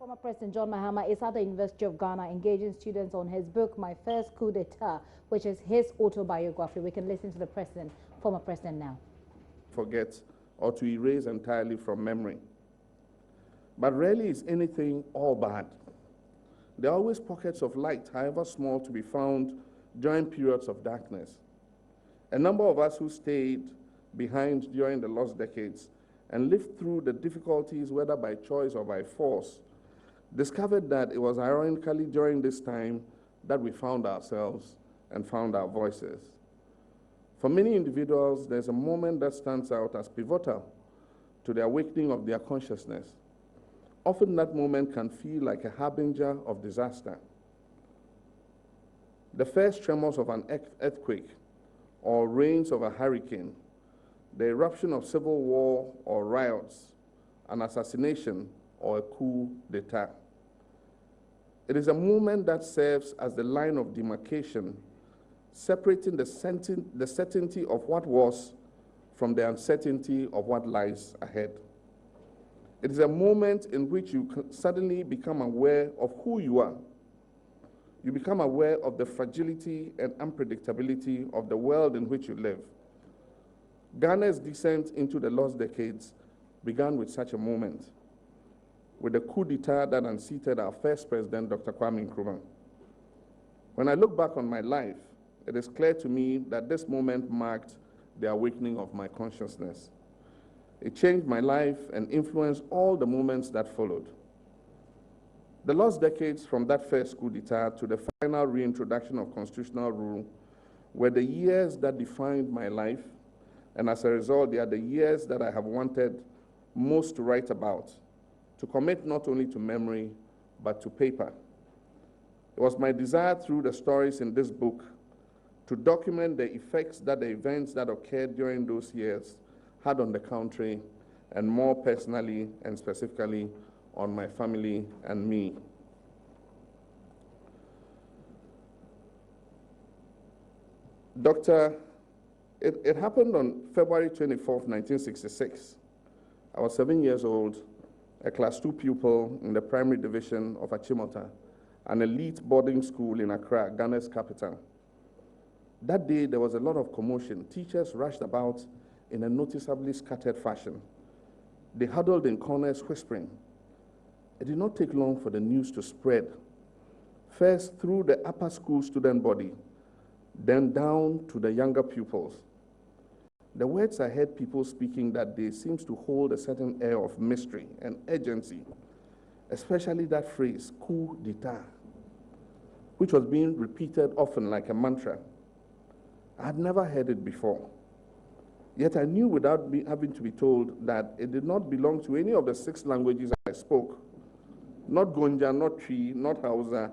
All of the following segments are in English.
Former President John Mahama is at the University of Ghana engaging students on his book, My First Coup d'etat, which is his autobiography. We can listen to the former president now. Forget or to erase entirely from memory. But rarely is anything all bad. There are always pockets of light, however small, to be found during periods of darkness. A number of us who stayed behind during the lost decades and lived through the difficulties, whether by choice or by force, discovered that it was ironically during this time that we found ourselves and found our voices. For many individuals, there's a moment that stands out as pivotal to the awakening of their consciousness. Often that moment can feel like a harbinger of disaster. The first tremors of an earthquake or rains of a hurricane, the eruption of civil war or riots, an assassination or a coup d'etat. It is a moment that serves as the line of demarcation, separating the certainty of what was from the uncertainty of what lies ahead. It is a moment in which you suddenly become aware of who you are. You become aware of the fragility and unpredictability of the world in which you live. Ghana's descent into the lost decades began with such a moment, with the coup d'etat that unseated our first president, Dr. Kwame Nkrumah. When I look back on my life, it is clear to me that this moment marked the awakening of my consciousness. It changed my life and influenced all the moments that followed. The lost decades from that first coup d'etat to the final reintroduction of constitutional rule were the years that defined my life, and as a result, they are the years that I have wanted most to write about, to commit not only to memory, but to paper. It was my desire through the stories in this book to document the effects that the events that occurred during those years had on the country, and more personally and specifically on my family and me. It happened on February 24th, 1966. I was 7 years old, a class 2 pupil in the primary division of Achimota, an elite boarding school in Accra, Ghana's capital. That day, there was a lot of commotion. Teachers rushed about in a noticeably scattered fashion. They huddled in corners whispering. It did not take long for the news to spread, first through the upper school student body, then down to the younger pupils. The words I heard people speaking that day seems to hold a certain air of mystery and urgency, especially that phrase, coup d'etat, which was being repeated often like a mantra. I had never heard it before. Yet I knew without having to be told that it did not belong to any of the 6 languages I spoke. Not Gonja, not Twi, not Hausa,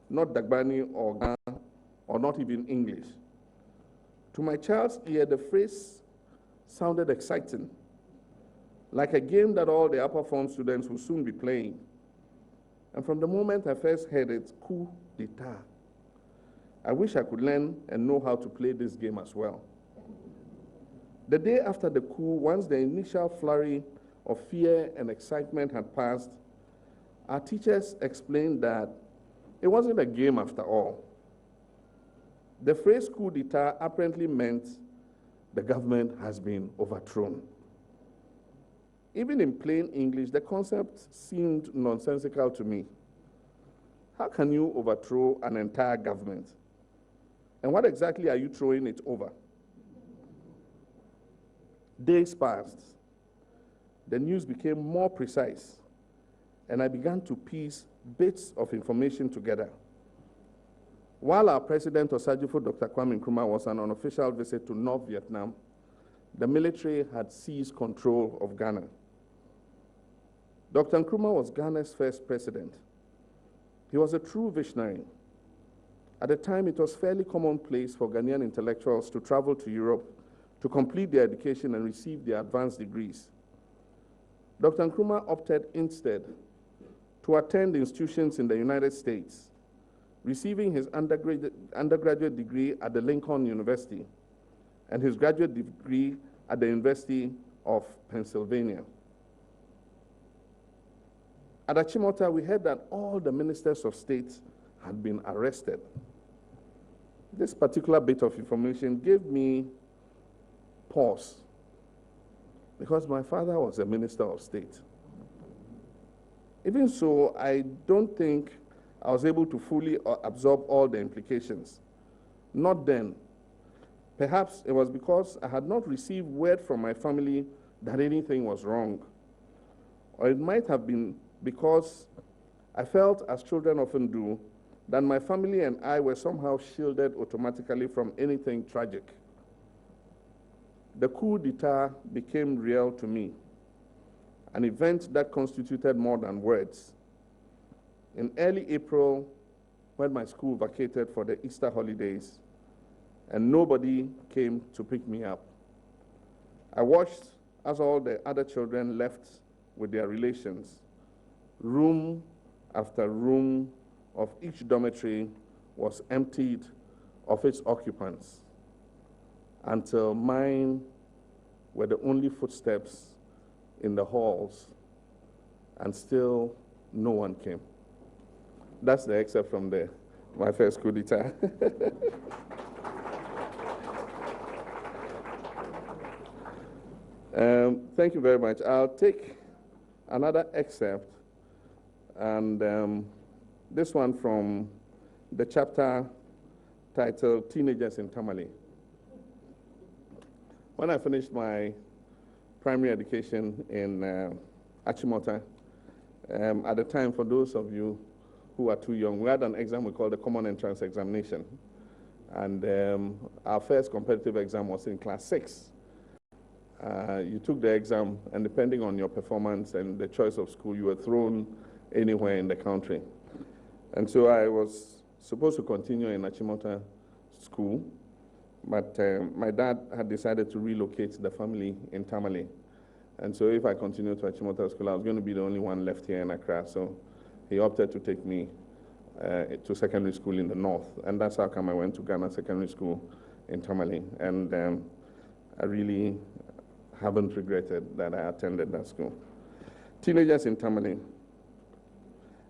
not Dagbani or Ghana, or not even English. To my child's ear, the phrase sounded exciting, like a game that all the upper form students will soon be playing. And from the moment I first heard it, coup d'etat, I wish I could learn and know how to play this game as well. The day after the coup, once the initial flurry of fear and excitement had passed, our teachers explained that it wasn't a game after all. The phrase coup d'etat apparently meant the government has been overthrown. Even in plain English, the concept seemed nonsensical to me. How can you overthrow an entire government? And what exactly are you throwing it over? Days passed. The news became more precise, and I began to piece bits of information together. While our President Osajifo Dr. Kwame Nkrumah was on an unofficial visit to North Vietnam, the military had seized control of Ghana. Dr. Nkrumah was Ghana's first president. He was a true visionary. At the time, it was fairly commonplace for Ghanaian intellectuals to travel to Europe to complete their education and receive their advanced degrees. Dr. Nkrumah opted instead to attend institutions in the United States, receiving his undergraduate degree at the Lincoln University and his graduate degree at the University of Pennsylvania. At Achimota, we heard that all the ministers of state had been arrested. This particular bit of information gave me pause, because my father was a minister of state. Even so, I don't think I was able to fully absorb all the implications. Not then. Perhaps it was because I had not received word from my family that anything was wrong. Or it might have been because I felt, as children often do, that my family and I were somehow shielded automatically from anything tragic. The coup d'etat became real to me, an event that constituted more than words. In early April, when my school vacated for the Easter holidays, and nobody came to pick me up, I watched as all the other children left with their relations. Room after room of each dormitory was emptied of its occupants, until mine were the only footsteps in the halls, and still no one came. That's the excerpt from my first coup d'etat. Thank you very much. I'll take another excerpt, and this one from the chapter titled Teenagers in Tamale. When I finished my primary education in Achimota, at the time, for those of you who are too young, we had an exam we called the Common Entrance Examination. And our first competitive exam was in class 6. You took the exam, and depending on your performance and the choice of school, you were thrown anywhere in the country. And so I was supposed to continue in Achimota school, but my dad had decided to relocate the family in Tamale. And so if I continued to Achimota school, I was going to be the only one left here in Accra. So he opted to take me to secondary school in the north. And that's how come I went to Ghana Secondary School in Tamale. And I really haven't regretted that I attended that school. Teenagers in Tamale.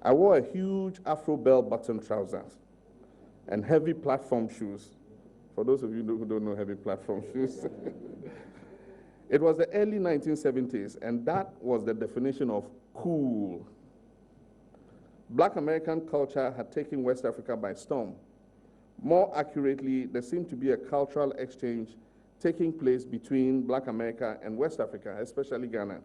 I wore a huge Afro bell-button trousers and heavy platform shoes. For those of you who don't know heavy platform shoes. It was the early 1970s, and that was the definition of cool. Black American culture had taken West Africa by storm. More accurately, there seemed to be a cultural exchange taking place between Black America and West Africa, especially Ghana.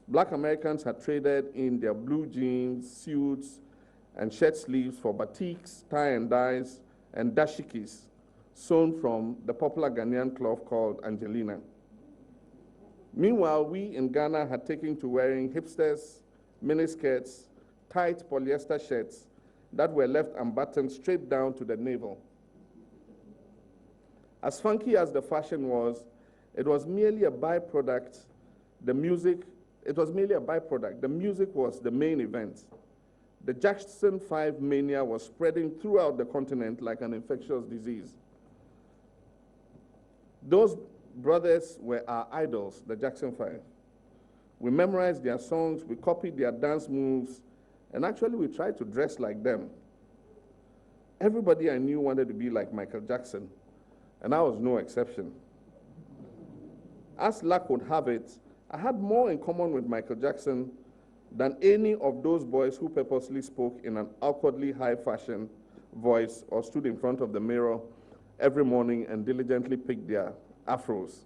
Black Americans had traded in their blue jeans, suits, and shirt sleeves for batiks, tie and dyes, and dashikis, sewn from the popular Ghanaian cloth called Angelina. Meanwhile, we in Ghana had taken to wearing hipsters, miniskirts, tight polyester shirts that were left unbuttoned straight down to the navel. As funky as the fashion was, it was merely a byproduct. The music was the main event. The Jackson 5 mania was spreading throughout the continent like an infectious disease. Those brothers were our idols, the Jackson 5. We memorized their songs, we copied their dance moves, and actually we tried to dress like them. Everybody I knew wanted to be like Michael Jackson, and I was no exception. As luck would have it, I had more in common with Michael Jackson than any of those boys who purposely spoke in an awkwardly high-fashion voice or stood in front of the mirror every morning and diligently picked their afros.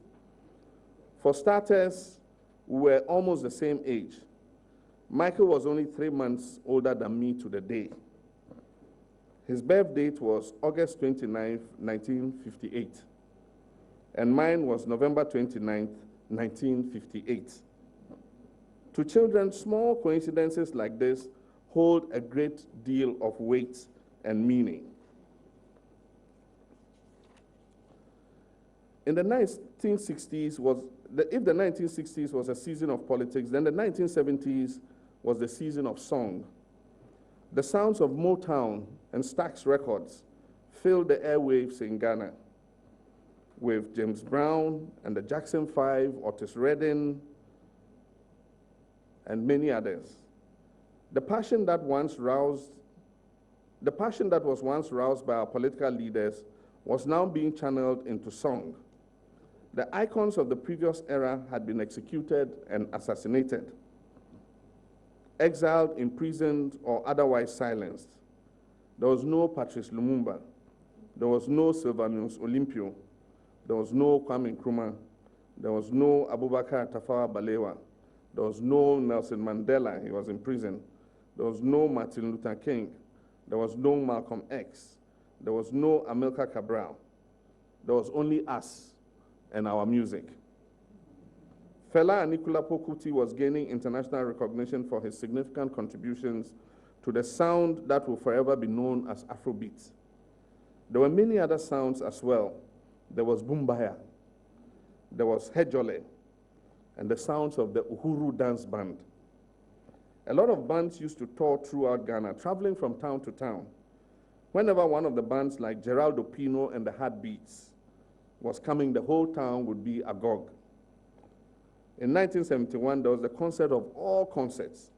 For starters, we were almost the same age. Michael was only 3 months older than me to the day. His birth date was August 29th, 1958, and mine was November 29th, 1958. To children, small coincidences like this hold a great deal of weight and meaning. In the 1960s, if the 1960s was a season of politics, then the 1970s was the season of song. The sounds of Motown and Stax Records filled the airwaves in Ghana, with James Brown and the Jackson 5, Otis Redding, and many others. The passion that was once roused by our political leaders was now being channeled into song. The icons of the previous era had been executed and assassinated, exiled, imprisoned, or otherwise silenced. There was no Patrice Lumumba. There was no Sylvanus Olympio. There was no Kwame Nkrumah. There was no Abubakar Tafawa Balewa. There was no Nelson Mandela. He was in prison. There was no Martin Luther King. There was no Malcolm X. There was no Amilcar Cabral. There was only us and our music. Fela Anikulapo Kuti was gaining international recognition for his significant contributions to the sound that will forever be known as Afrobeat. There were many other sounds as well. There was Bumbaya, there was Hejole, and the sounds of the Uhuru Dance Band. A lot of bands used to tour throughout Ghana, traveling from town to town. Whenever one of the bands like Geraldo Pino and the Heartbeats was coming, the whole town would be agog. In 1971, there was the concert of all concerts,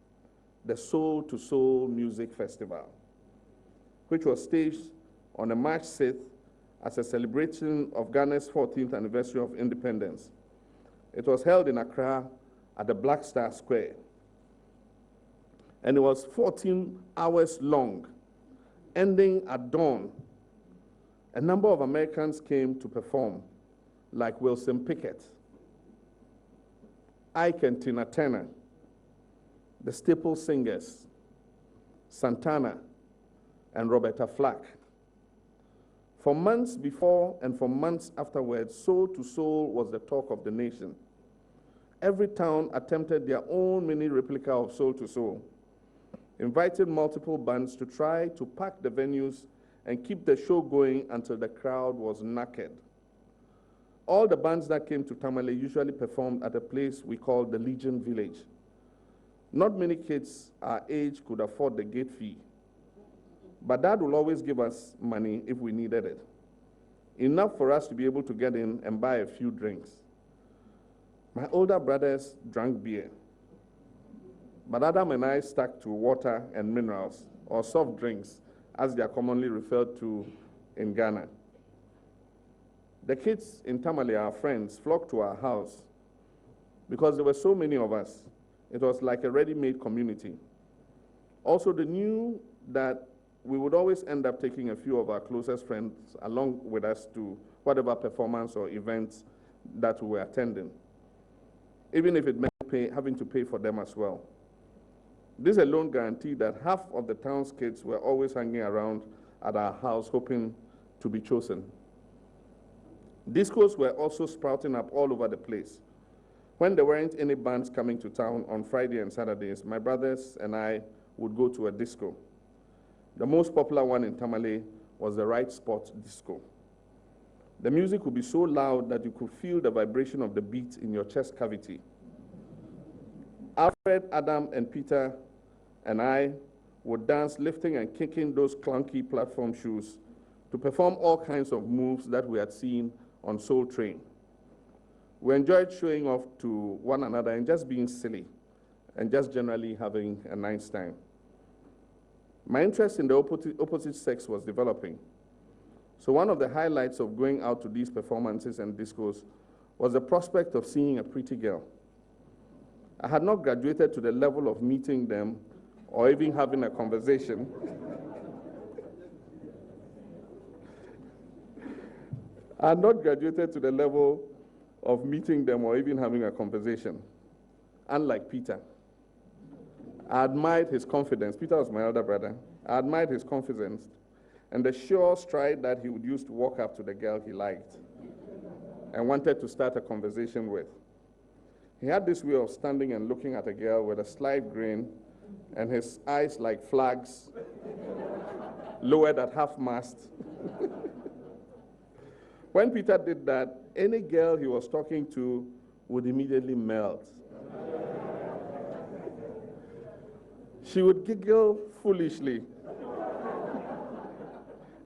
the Soul to Soul Music Festival, which was staged on a March 6th as a celebration of Ghana's 14th anniversary of independence. It was held in Accra at the Black Star Square. And it was 14 hours long, ending at dawn. A number of Americans came to perform, like Wilson Pickett, Ike and Tina Turner, the Staple Singers, Santana, and Roberta Flack. For months before and for months afterwards, Soul to Soul was the talk of the nation. Every town attempted their own mini replica of Soul to Soul, invited multiple bands to try to pack the venues and keep the show going until the crowd was knackered. All the bands that came to Tamale usually performed at a place we called the Legion Village. Not many kids our age could afford the gate fee, but Dad will always give us money if we needed it, enough for us to be able to get in and buy a few drinks. My older brothers drank beer, but Adam and I stuck to water and minerals, or soft drinks, as they are commonly referred to in Ghana. The kids in Tamale, our friends, flocked to our house because there were so many of us. It was like a ready-made community. Also, they knew that we would always end up taking a few of our closest friends along with us to whatever performance or events that we were attending, even if it meant having to pay for them as well. This alone guaranteed that half of the town's kids were always hanging around at our house hoping to be chosen. Discos were also sprouting up all over the place. When there weren't any bands coming to town on Friday and Saturdays, my brothers and I would go to a disco. The most popular one in Tamale was the Right Spot Disco. The music would be so loud that you could feel the vibration of the beat in your chest cavity. Alfred, Adam, and Peter and I would dance lifting and kicking those clunky platform shoes to perform all kinds of moves that we had seen on Soul Train. We enjoyed showing off to one another and just being silly and just generally having a nice time. My interest in the opposite sex was developing. So one of the highlights of going out to these performances and discos was the prospect of seeing a pretty girl. I had not graduated to the level of meeting them or even having a conversation. I had not graduated to the level of meeting them or even having a conversation, unlike Peter. I admired his confidence. Peter was my elder brother. I admired his confidence and the sure stride that he would use to walk up to the girl he liked and wanted to start a conversation with. He had this way of standing and looking at a girl with a slight grin and his eyes like flags lowered at half-mast. When Peter did that, any girl he was talking to would immediately melt. She would giggle foolishly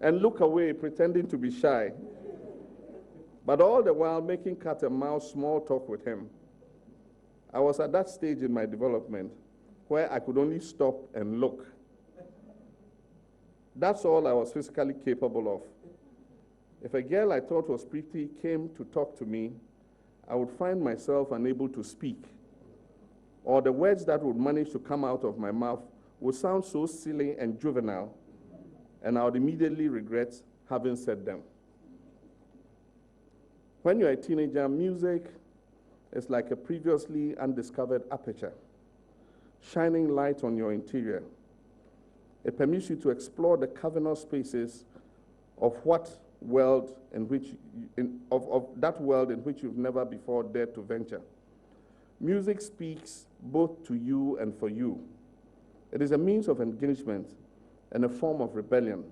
and look away, pretending to be shy, but all the while making cat and mouse small talk with him. I was at that stage in my development where I could only stop and look. That's all I was physically capable of. If a girl I thought was pretty came to talk to me, I would find myself unable to speak, or the words that would manage to come out of my mouth would sound so silly and juvenile, and I would immediately regret having said them. When you're a teenager, music is like a previously undiscovered aperture, shining light on your interior. It permits you to explore the cavernous spaces of that world in which you've never before dared to venture. Music speaks both to you and for you. It is a means of engagement and a form of rebellion.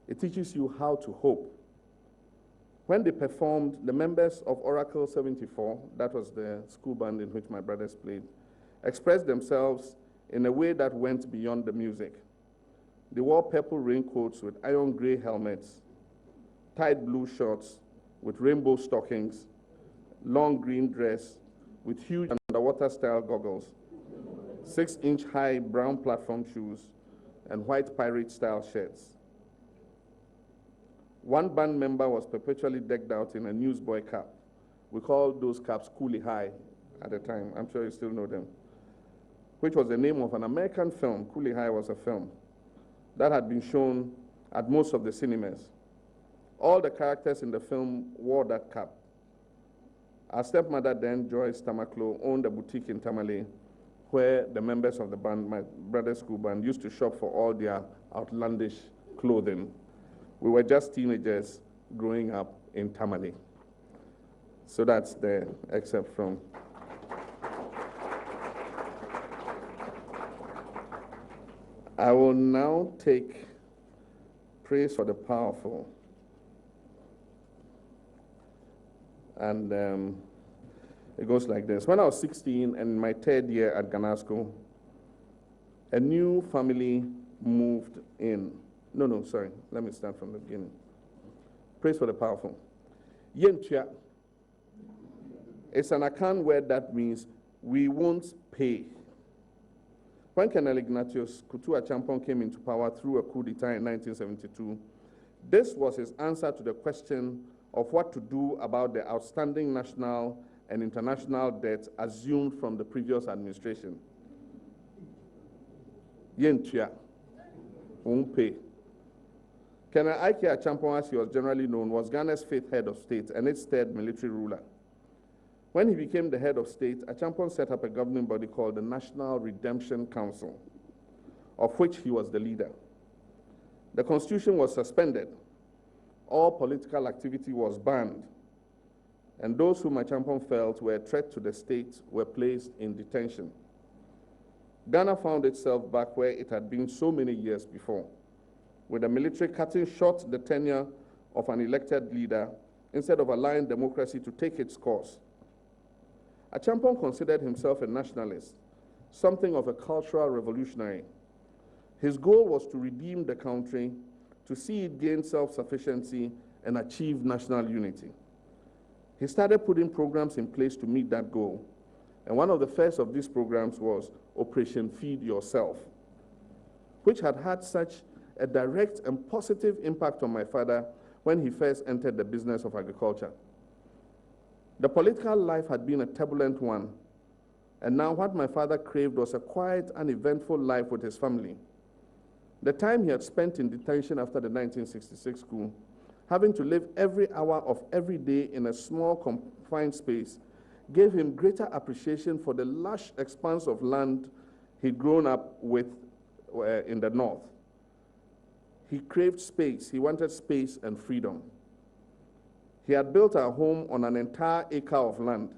It teaches you how to hope. When they performed, the members of Oracle 74, that was the school band in which my brothers played, expressed themselves in a way that went beyond the music. They wore purple raincoats with iron gray helmets, tight blue shorts with rainbow stockings, long green dress with huge underwater-style goggles, 6-inch high brown platform shoes, and white pirate-style shirts. One band member was perpetually decked out in a newsboy cap. We called those caps Coup at the time. I'm sure you still know them, which was the name of an American film. Coup was a film that had been shown at most of the cinemas. All the characters in the film wore that cap. Our stepmother then, Joyce Tamale, owned a boutique in Tamale where the members of the band, my brother's school band, used to shop for all their outlandish clothing. We were just teenagers growing up in Tamale. So that's the excerpt from. I will now take Praise for the Powerful. And it goes like this. When I was 16 and in my third year at Ghana School, a new family moved in. Sorry. Let me start from the beginning. Praise for the Powerful. Yentia. It's an Akan word that means we won't pay. When Colonel Ignatius Kutu Achampong came into power through a coup d'etat in 1972, this was his answer to the question of what to do about the outstanding national and international debt assumed from the previous administration. Yentia, won't pay. Colonel Ike Achampong, as he was generally known, was Ghana's fifth head of state and its third military ruler. When he became the head of state, Achampong set up a governing body called the National Redemption Council, of which he was the leader. The constitution was suspended. All political activity was banned, and those whom Achampong felt were a threat to the state were placed in detention. Ghana found itself back where it had been so many years before, with the military cutting short the tenure of an elected leader instead of allowing democracy to take its course. Achampong considered himself a nationalist, something of a cultural revolutionary. His goal was to redeem the country, to see it gain self-sufficiency and achieve national unity. He started putting programs in place to meet that goal, and one of the first of these programs was Operation Feed Yourself, which had had such a direct and positive impact on my father when he first entered the business of agriculture. The political life had been a turbulent one, and now what my father craved was a quiet, uneventful life with his family. The time he had spent in detention after the 1966 coup, having to live every hour of every day in a small, confined space, gave him greater appreciation for the lush expanse of land he'd grown up with in the north. He craved space. He wanted space and freedom. He had built our home on an entire acre of land,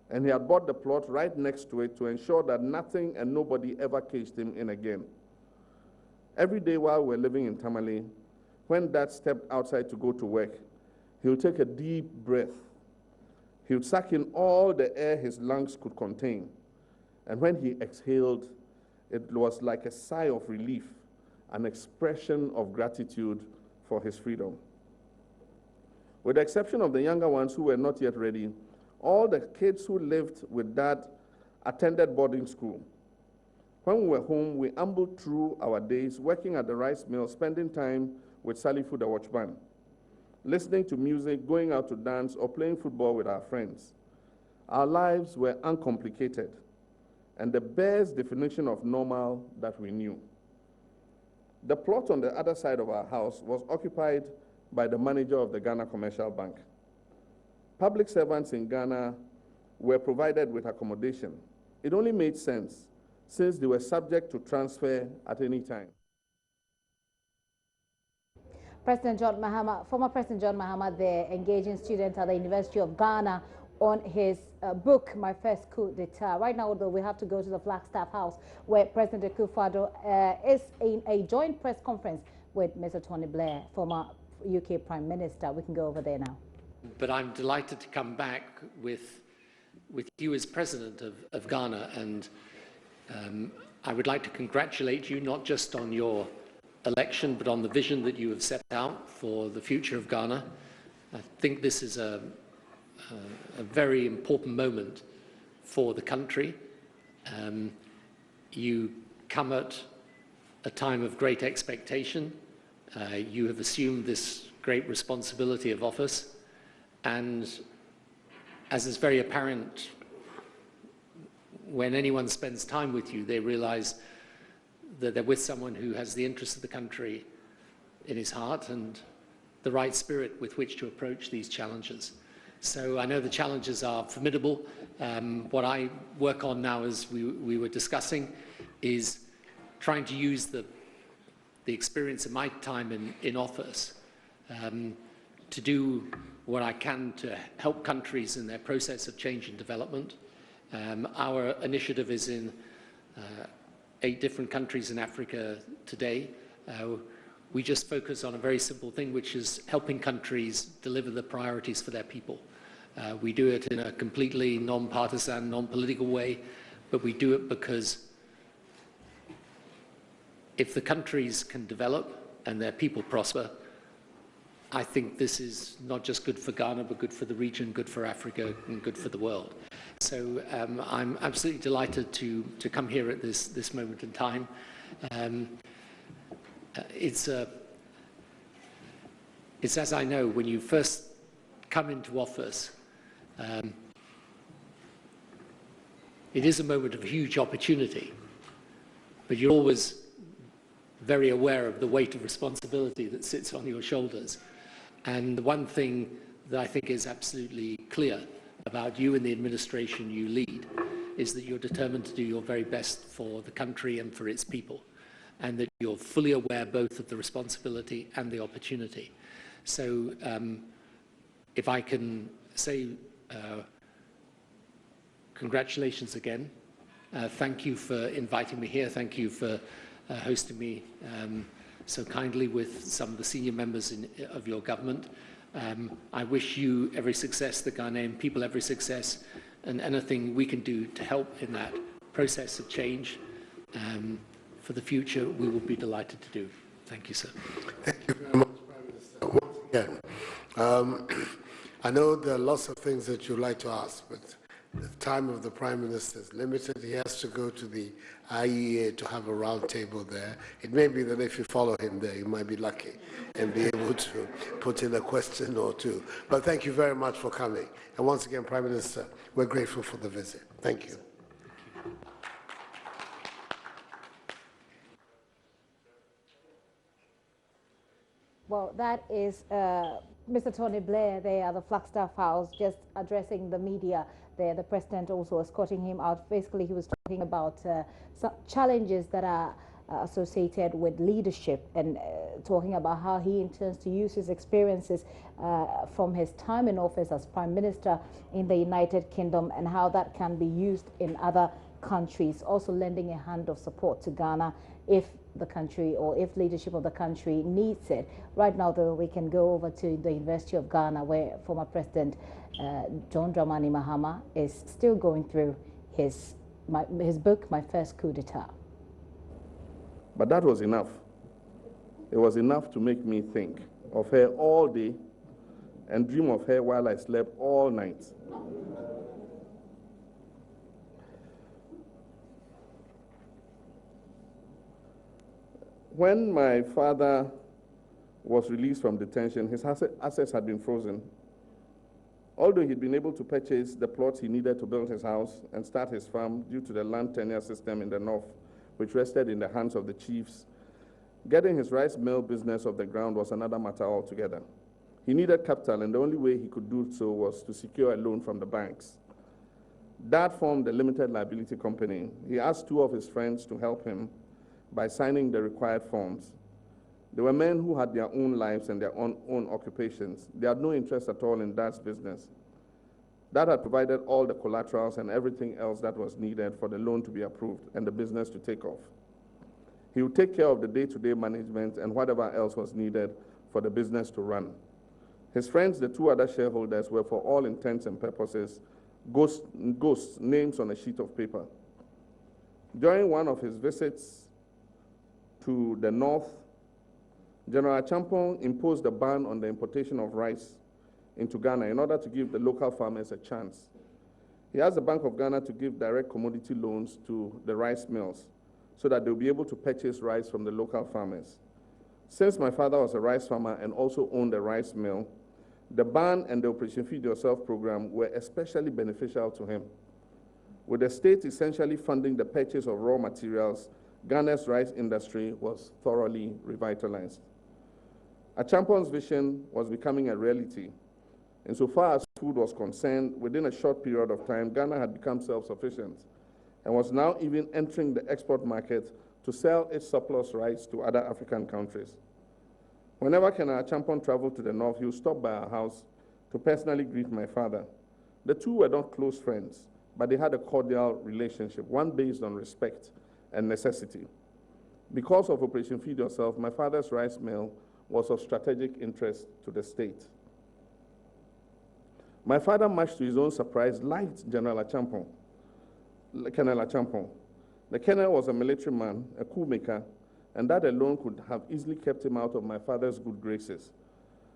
and he had bought the plot right next to it to ensure that nothing and nobody ever caged him in again. Every day while we were living in Tamale, when Dad stepped outside to go to work, he would take a deep breath. He would suck in all the air his lungs could contain. And when he exhaled, it was like a sigh of relief, an expression of gratitude for his freedom. With the exception of the younger ones who were not yet ready, all the kids who lived with Dad attended boarding school. When we were home, we ambled through our days, working at the rice mill, spending time with Salifu the watchman, listening to music, going out to dance, or playing football with our friends. Our lives were uncomplicated, and the best definition of normal that we knew. The plot on the other side of our house was occupied by the manager of the Ghana Commercial Bank. Public servants in Ghana were provided with accommodation. It only made sense since they were subject to transfer at any time. Former President John.Mahama there, engaging students at the University of Ghana on his book, My First Coup d'etat. Right now, though, we have to go to the Flagstaff House, where President Akufo-Addo is in a joint press conference with Mr. Tony Blair, former UK Prime Minister. We can go over there now. But I'm delighted to come back with you as President of Ghana, and I would like to congratulate you not just on your election, but on the vision that you have set out for the future of Ghana. I think this is a very important moment for the country. You come at a time of great expectation. You have assumed this great responsibility of office, and as is very apparent, when anyone spends time with you, they realize that they're with someone who has the interests of the country in his heart and the right spirit with which to approach these challenges. So I know the challenges are formidable. What I work on now, as we were discussing, is trying to use the experience of my time in office to do what I can to help countries in their process of change and development. Our initiative is in 8 different countries in Africa today. We just focus on a very simple thing, which is helping countries deliver the priorities for their people. We do it in a completely non-partisan, non-political way, but we do it because if the countries can develop and their people prosper, I think this is not just good for Ghana, but good for the region, good for Africa, and good for the world. So I'm absolutely delighted to come here at this moment in time. It's as I know, when you first come into office, it is a moment of huge opportunity, but you're always very aware of the weight of responsibility that sits on your shoulders. And the one thing that I think is absolutely clear about you and the administration you lead is that you're determined to do your very best for the country and for its people, and that you're fully aware both of the responsibility and the opportunity. So if I can say congratulations again. Thank you for inviting me here. Thank you for hosting me so kindly with some of the senior members of your government. I wish you every success, the Ghanaian people every success, and anything we can do to help in that process of change for the future, we will be delighted to do. Thank you, sir. Thank you very much, Prime Minister. Once again, I know there are lots of things that you'd like to ask, but the time of the Prime Minister is limited. He has to go to the IEA to have a round table there. It may be that if you follow him there, you might be lucky and be able to put in a question or two. But thank you very much for coming. And once again, Prime Minister, we're grateful for the visit. Thank you. Well, that is Mr. Tony Blair there at the Flagstaff House, just addressing the media there. The president also escorting him out. Basically, he was talking about some challenges that are associated with leadership, and talking about how he intends to use his experiences from his time in office as Prime Minister in the United Kingdom, and how that can be used in other countries, also lending a hand of support to Ghana if the country or if leadership of the country needs it. Right now, though, we can go over to the University of Ghana, where former President John Dramani Mahama is still going through his book, My First Coup d'etat. But that was enough. It was enough to make me think of her all day and dream of her while I slept all night. When my father was released from detention, his assets had been frozen. Although he'd been able to purchase the plots he needed to build his house and start his farm due to the land tenure system in the north, which rested in the hands of the chiefs, getting his rice mill business off the ground was another matter altogether. He needed capital, and the only way he could do so was to secure a loan from the banks. Dad formed a limited liability company. He asked 2 of his friends to help him by signing the required forms. They were men who had their own lives and their own occupations. They had no interest at all in Dad's business. Dad had provided all the collaterals and everything else that was needed for the loan to be approved and the business to take off. He would take care of the day-to-day management and whatever else was needed for the business to run. His friends, the 2 other shareholders, were for all intents and purposes ghosts, names on a sheet of paper. During one of his visits to the north, General Achampong imposed a ban on the importation of rice into Ghana in order to give the local farmers a chance. He asked the Bank of Ghana to give direct commodity loans to the rice mills so that they'll be able to purchase rice from the local farmers. Since my father was a rice farmer and also owned a rice mill, the ban and the Operation Feed Yourself program were especially beneficial to him. With the state essentially funding the purchase of raw materials, Ghana's rice industry was thoroughly revitalized. Achampong's vision was becoming a reality. Insofar as food was concerned, within a short period of time, Ghana had become self-sufficient and was now even entering the export market to sell its surplus rice to other African countries. Whenever Colonel Achampong traveled to the north, he would stop by our house to personally greet my father. The 2 were not close friends, but they had a cordial relationship, one based on respect and necessity. Because of Operation Feed Yourself, my father's rice mill was of strategic interest to the state. My father, much to his own surprise, liked General Achampong, Colonel Achampong. The colonel was a military man, a coup maker, and that alone could have easily kept him out of my father's good graces.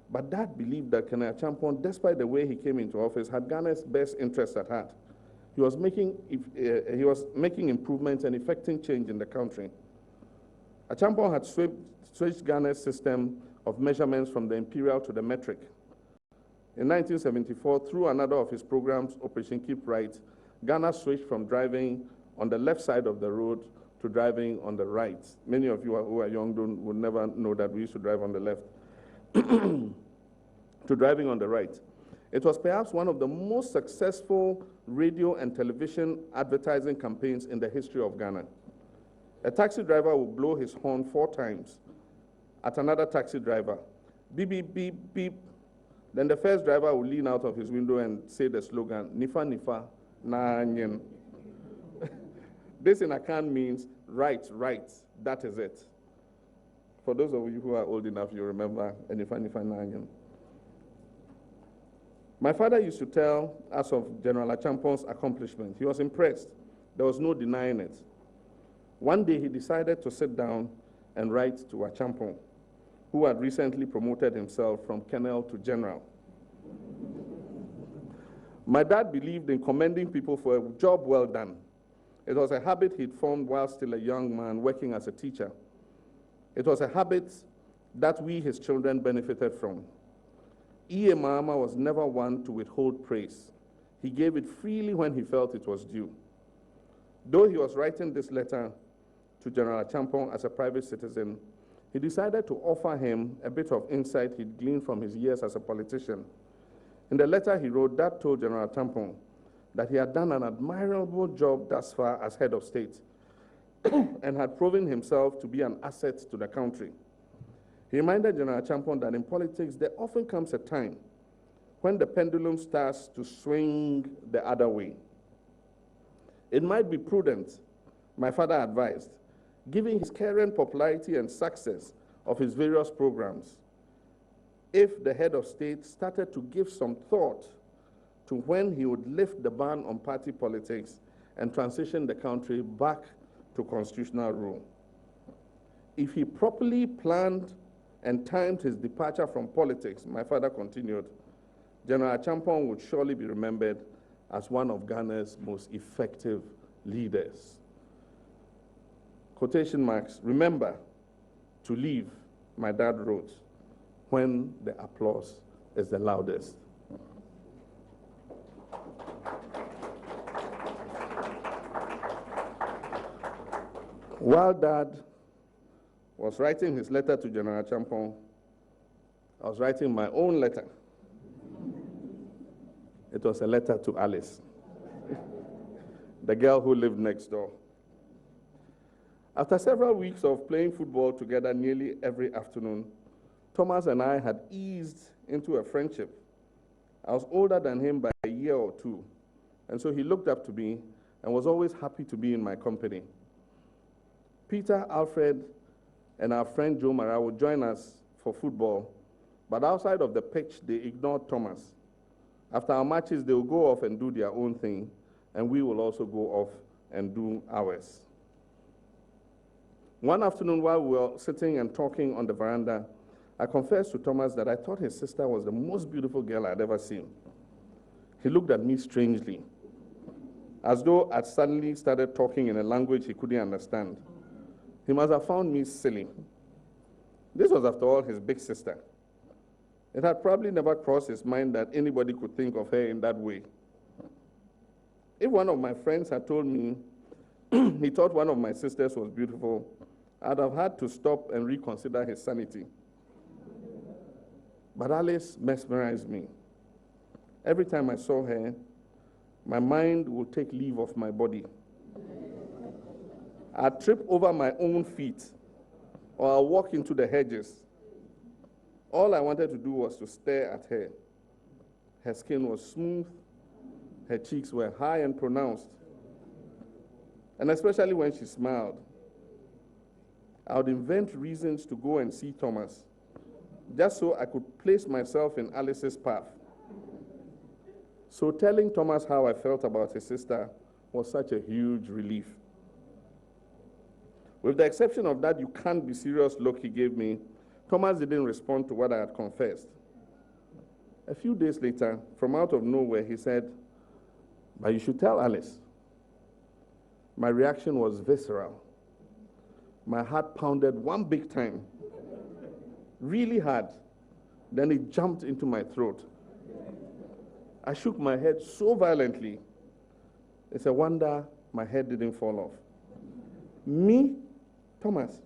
But Dad believed that Colonel Achampong, despite the way he came into office, had Ghana's best interests at heart. He was making improvements and effecting change in the country. Achampong had switched Ghana's system of measurements from the imperial to the metric. In 1974, through another of his programs, Operation Keep Right, Ghana switched from driving on the left side of the road to driving on the right. Many of you who are young would never know that we used to drive on the left, to driving on the right. It was perhaps one of the most successful radio and television advertising campaigns in the history of Ghana. A taxi driver would blow his horn 4 times at another taxi driver. Beep, beep, beep, beep. Then the first driver would lean out of his window and say the slogan, Nifa, Nifa, Na Nyen. This in Akan means right, right, that is it. For those of you who are old enough, you remember Nifa, Nifa, Na Nyen. My father used to tell us of General Achampong's accomplishment. He was impressed. There was no denying it. One day he decided to sit down and write to Achampong, who had recently promoted himself from colonel to general. My dad believed in commending people for a job well done. It was a habit he'd formed while still a young man working as a teacher. It was a habit that we, his children, benefited from. Mahama was never one to withhold praise. He gave it freely when he felt it was due. Though he was writing this letter to General Achampong as a private citizen, he decided to offer him a bit of insight he'd gleaned from his years as a politician. In the letter he wrote, Dad told General Achampong that he had done an admirable job thus far as head of state and had proven himself to be an asset to the country. He reminded General Achampong that in politics there often comes a time when the pendulum starts to swing the other way. It might be prudent, my father advised, given his current popularity and success of his various programs, if the head of state started to give some thought to when he would lift the ban on party politics and transition the country back to constitutional rule. If he properly planned and timed his departure from politics, my father continued, General Achampong would surely be remembered as one of Ghana's most effective leaders. Quotation marks, remember, to leave, my dad wrote, when the applause is the loudest. While Dad was writing his letter to General Champon, I was writing my own letter. It was a letter to Alice, the girl who lived next door. After several weeks of playing football together nearly every afternoon, Thomas and I had eased into a friendship. I was older than him by a year or two, and so he looked up to me and was always happy to be in my company. Peter, Alfred, and our friend Joe Mara would join us for football, but outside of the pitch, they ignored Thomas. After our matches, they will go off and do their own thing, and we will also go off and do ours. One afternoon while we were sitting and talking on the veranda, I confessed to Thomas that I thought his sister was the most beautiful girl I'd ever seen. He looked at me strangely, as though I'd suddenly started talking in a language he couldn't understand. He must have found me silly. This was, after all, his big sister. It had probably never crossed his mind that anybody could think of her in that way. If one of my friends had told me he thought one of my sisters was beautiful, I'd have had to stop and reconsider his sanity. But Alice mesmerized me. Every time I saw her, my mind would take leave of my body. I'd trip over my own feet, or I'd walk into the hedges. All I wanted to do was to stare at her. Her skin was smooth, her cheeks were high and pronounced, and especially when she smiled. I would invent reasons to go and see Thomas, just so I could place myself in Alice's path. So telling Thomas how I felt about his sister was such a huge relief. With the exception of that "you can't be serious" look he gave me, Thomas didn't respond to what I had confessed. A few days later, from out of nowhere, he said, "But you should tell Alice." My reaction was visceral. My heart pounded one big time, really hard. Then it jumped into my throat. I shook my head so violently, it's a wonder my head didn't fall off. Me, Thomas,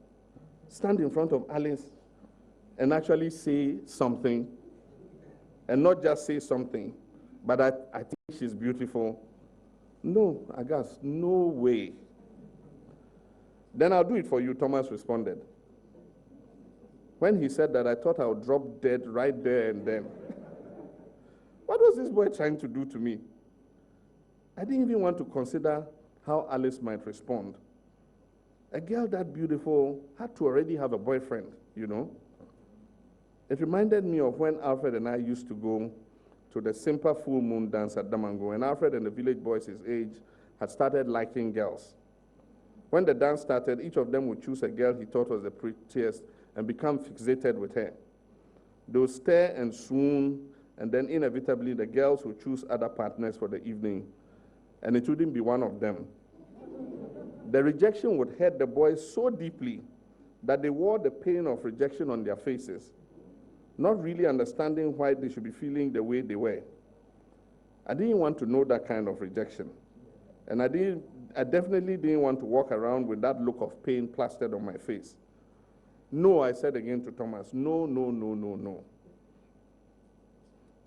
stand in front of Alice and actually say something, and not just say something, but I think she's beautiful. No, I guess, no way. "Then I'll do it for you," Thomas responded. When he said that, I thought I would drop dead right there and then. What was this boy trying to do to me? I didn't even want to consider how Alice might respond. A girl that beautiful had to already have a boyfriend, you know. It reminded me of when Alfred and I used to go to the Simpa full moon dance at Damango, and Alfred and the village boys his age had started liking girls. When the dance started, each of them would choose a girl he thought was the prettiest and become fixated with her. They would stare and swoon, and then inevitably the girls would choose other partners for the evening, and it wouldn't be one of them. The rejection would hurt the boys so deeply that they wore the pain of rejection on their faces, not really understanding why they should be feeling the way they were. I didn't want to know that kind of rejection, and I definitely didn't want to walk around with that look of pain plastered on my face. "No," I said again to Thomas. "No, no, no, no, no."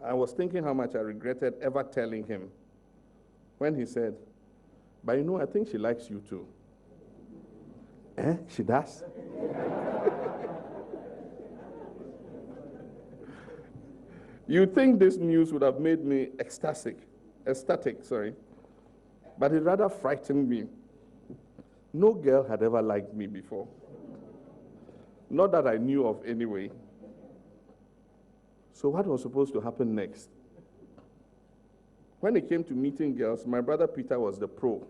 I was thinking how much I regretted ever telling him when he said, "But you know, I think she likes you too." She does? You'd think this news would have made me ecstatic, but it rather frightened me. No girl had ever liked me before. Not that I knew of anyway. So what was supposed to happen next? When it came to meeting girls, my brother Peter was the pro.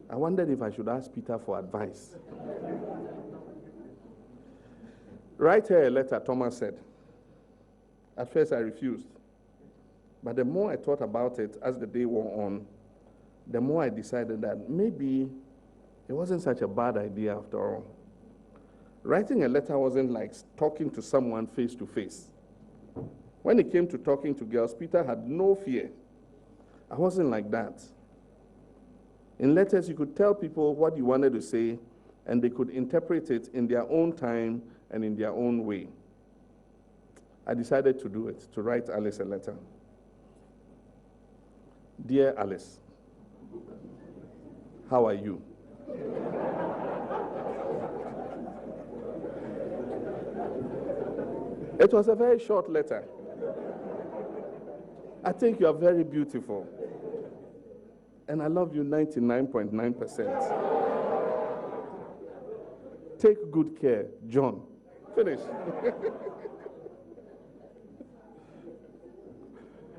I wondered if I should ask Peter for advice. "Write her a letter," Thomas said. At first I refused, but the more I thought about it as the day wore on, the more I decided that maybe it wasn't such a bad idea after all. Writing a letter wasn't like talking to someone face to face. When it came to talking to girls, Peter had no fear. I wasn't like that. In letters, you could tell people what you wanted to say, and they could interpret it in their own time and in their own way. I decided to do it, to write Alice a letter. Dear Alice, how are you? It was a very short letter. I think you are very beautiful. And I love you 99.9%. Take good care, John. Finish.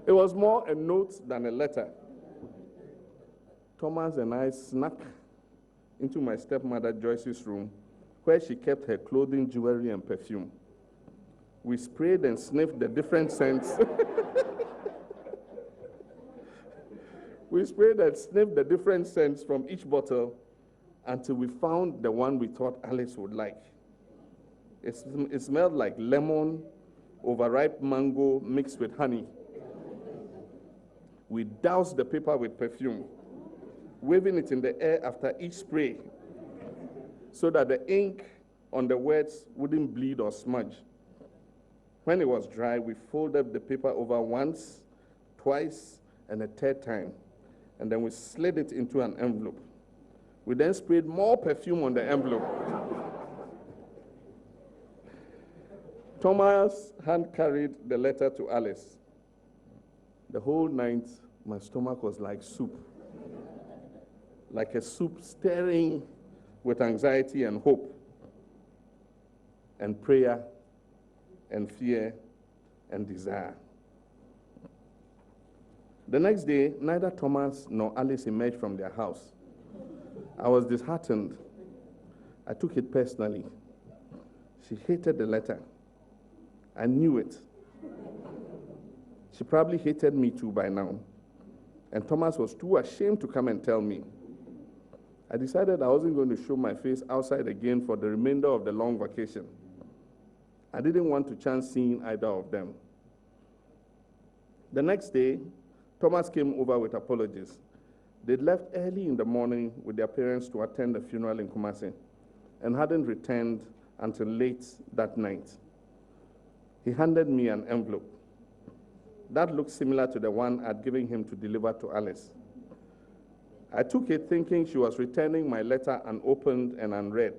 It was more a note than a letter. Thomas and I snuck into my stepmother Joyce's room, where she kept her clothing, jewelry, and perfume. We sprayed and sniffed the different scents. We sprayed and sniffed the different scents from each bottle until we found the one we thought Alice would like. It smelled like lemon, overripe mango mixed with honey. We doused the paper with perfume, waving it in the air after each spray so that the ink on the words wouldn't bleed or smudge. When it was dry, we folded the paper over once, twice, and a third time, and then we slid it into an envelope. We then sprayed more perfume on the envelope. Thomas hand-carried the letter to Alice. The whole night, my stomach was like soup, like a soup stirring with anxiety and hope, and prayer, and fear, and desire. The next day, neither Thomas nor Alice emerged from their house. I was disheartened. I took it personally. She hated the letter. I knew it. She probably hated me too by now. And Thomas was too ashamed to come and tell me. I decided I wasn't going to show my face outside again for the remainder of the long vacation. I didn't want to chance seeing either of them. The next day, Thomas came over with apologies. They'd left early in the morning with their parents to attend the funeral in Kumasi and hadn't returned until late that night. He handed me an envelope. That looked similar to the one I'd given him to deliver to Alice. I took it thinking she was returning my letter unopened and unread.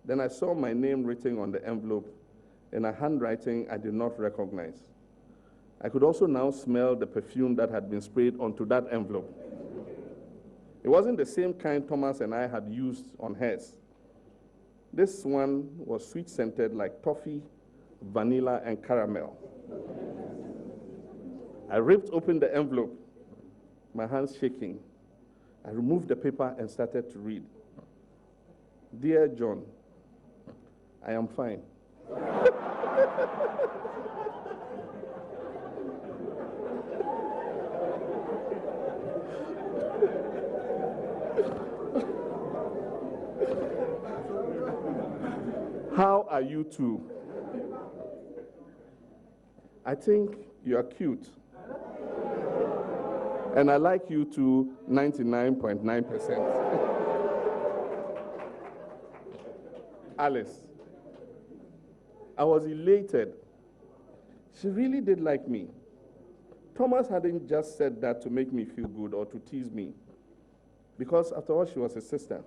Then I saw my name written on the envelope in a handwriting I did not recognize. I could also now smell the perfume that had been sprayed onto that envelope. It wasn't the same kind Thomas and I had used on hers. This one was sweet-scented like toffee, vanilla, and caramel. I ripped open the envelope, my hands shaking. I removed the paper and started to read. Dear John, I am fine. How are you two? I think you are cute. And I like you too 99.9%. Alice, I was elated. She really did like me. Thomas hadn't just said that to make me feel good or to tease me, because after all, she was a sister.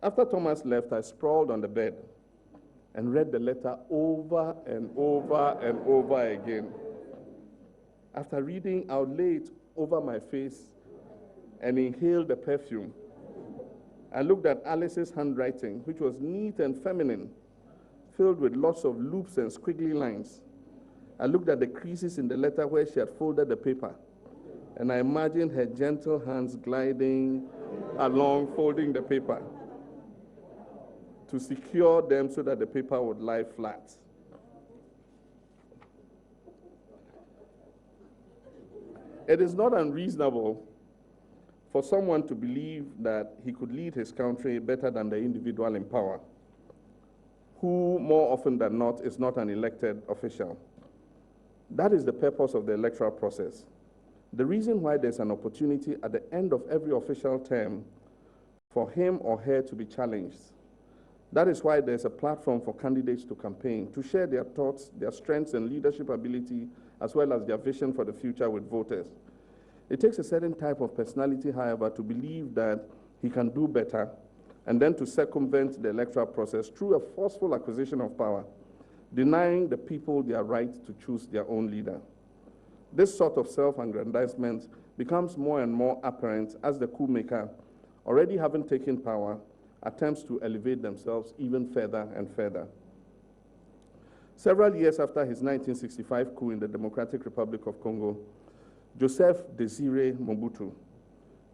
After Thomas left, I sprawled on the bed and read the letter over and over and over again. After reading, I would lay it over my face and inhale the perfume. I looked at Alice's handwriting, which was neat and feminine, filled with lots of loops and squiggly lines. I looked at the creases in the letter where she had folded the paper, and I imagined her gentle hands gliding along, folding the paper to secure them so that the paper would lie flat. It is not unreasonable for someone to believe that he could lead his country better than the individual in power. who more often than not is not an elected official. That is the purpose of the electoral process. The reason why there's an opportunity at the end of every official term for him or her to be challenged. That is why there's a platform for candidates to campaign, to share their thoughts, their strengths and leadership ability, as well as their vision for the future with voters. It takes a certain type of personality, however, to believe that he can do better and then to circumvent the electoral process through a forceful acquisition of power, denying the people their right to choose their own leader. This sort of self-aggrandizement becomes more and more apparent as the coup maker, already having taken power, attempts to elevate themselves even further and further. Several years after his 1965 coup in the Democratic Republic of Congo, Joseph Désiré Mobutu,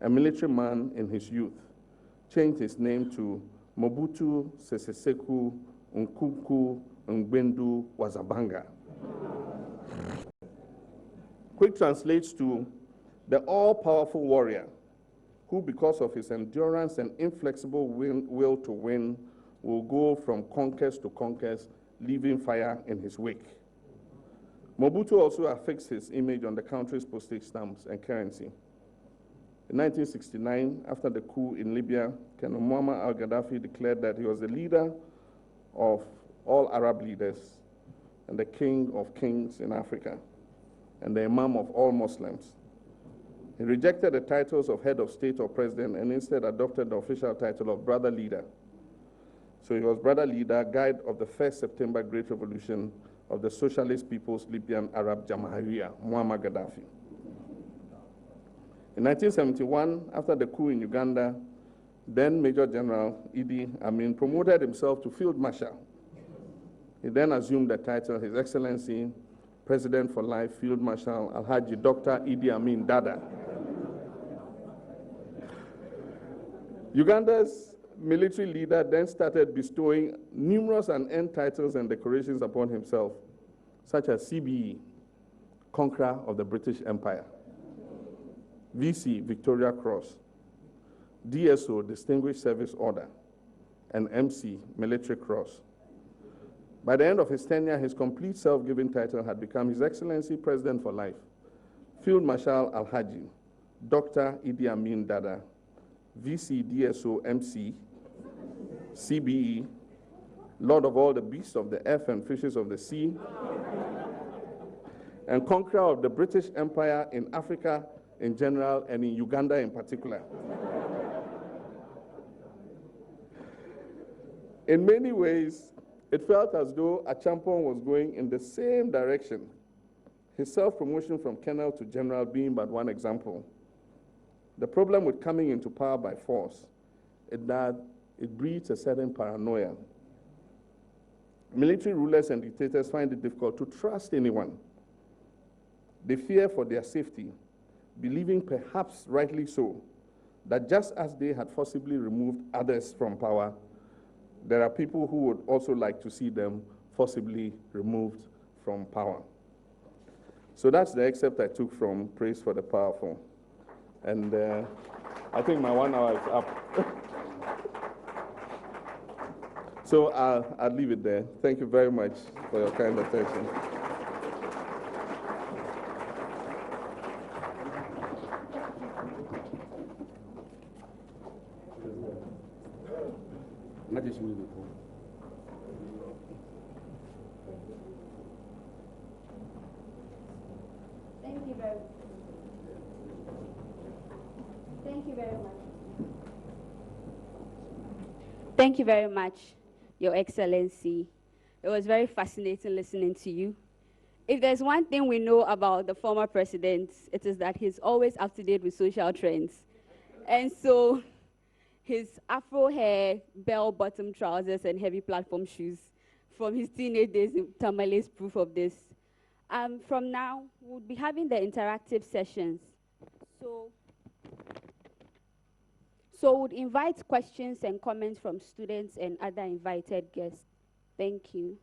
a military man in his youth, changed his name to Mobutu Sese Seko Nkunku Ngbendu Wazabanga, which translates to the all-powerful warrior who, because of his endurance and inflexible will to win, will go from conquest to conquest, leaving fire in his wake. Mobutu also affixed his image on the country's postage stamps and currency. In 1969, after the coup in Libya, Colonel Muammar al-Gaddafi declared that he was the leader of all Arab leaders and the king of kings in Africa and the imam of all Muslims. He rejected the titles of head of state or president and instead adopted the official title of brother leader. So he was brother leader, guide of the 1st September Great Revolution of the Socialist People's Libyan Arab Jamahiriya, Muammar Gaddafi. In 1971, after the coup in Uganda, then Major General Idi Amin promoted himself to Field Marshal. He then assumed the title, His Excellency, President for Life, Field Marshal Alhaji Dr. Idi Amin Dada. Uganda's military leader then started bestowing numerous and end titles and decorations upon himself, such as CBE, Conqueror of the British Empire, VC, Victoria Cross, DSO, Distinguished Service Order, and MC, Military Cross. By the end of his tenure, his complete self-given title had become His Excellency President for Life, Field Marshal Alhaji, Dr. Idi Amin Dada, VC, DSO, MC, CBE, Lord of all the beasts of the earth and fishes of the sea, and conqueror of the British Empire in Africa in general and in Uganda in particular. In many ways, it felt as though Achampong was going in the same direction, his self-promotion from colonel to general being but one example. The problem with coming into power by force is that it breeds a certain paranoia. Military rulers and dictators find it difficult to trust anyone. They fear for their safety, believing, perhaps rightly so, that just as they had forcibly removed others from power, there are people who would also like to see them forcibly removed from power. So that's the excerpt I took from Praise for the Powerful. And I think my 1 hour is up. So I'll leave it there. Thank you very much for your kind attention. Thank you very much. Thank you very much. Thank you very much, Your Excellency. It was very fascinating listening to you. If there's one thing we know about the former president, it is that he's always up to date with social trends. And so his afro hair, bell-bottom trousers, and heavy platform shoes from his teenage days in Tamale is proof of this. From now, we'll be having the interactive sessions. So we'd invite questions and comments from students and other invited guests. Thank you.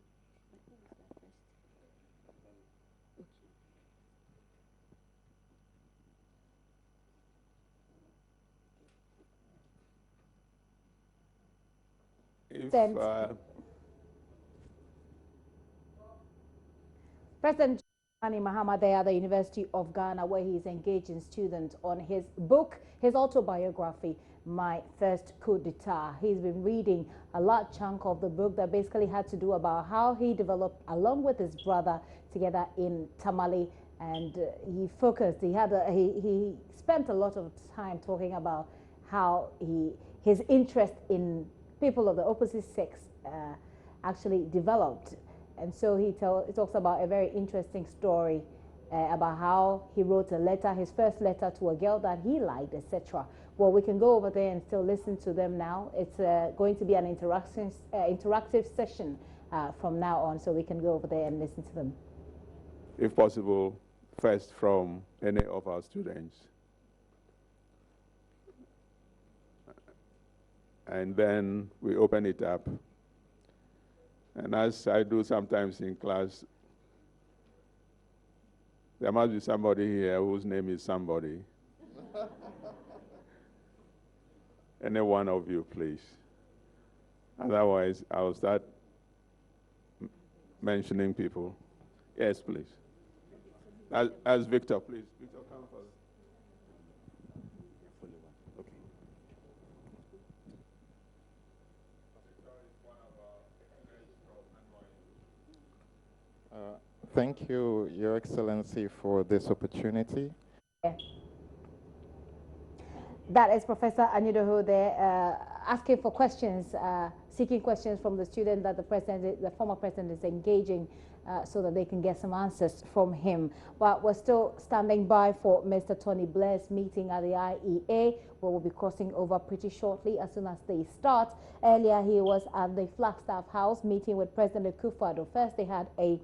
Pres.Mahama there at the University of Ghana, where he's engaging students on his book, his autobiography, My First Coup d'etat. He's been reading a large chunk of the book that basically had to do about how he developed along with his brother together in Tamale, and he focused. He spent a lot of time talking about how his interest in people of the opposite sex actually developed. And so he talks about a very interesting story about how he wrote a letter, his first letter to a girl that he liked, etc. Well, we can go over there and still listen to them now. It's going to be an interactive session from now on, so we can go over there and listen to them. If possible, first from any of our students. And then we open it up. And as I do sometimes in class, there must be somebody here whose name is somebody. Any one of you, please. Otherwise, I'll start mentioning people. Yes, please. As Victor, please. Victor, come first. Thank you, Your Excellency, for this opportunity. That is Professor Anyidoho there asking for questions, seeking questions from the student that the former president is engaging so that they can get some answers from him. But we're still standing by for Mr. Tony Blair's meeting at the IEA, where we'll be crossing over pretty shortly as soon as they start. Earlier, he was at the Flagstaff House meeting with President Akufo-Addo. First, they had a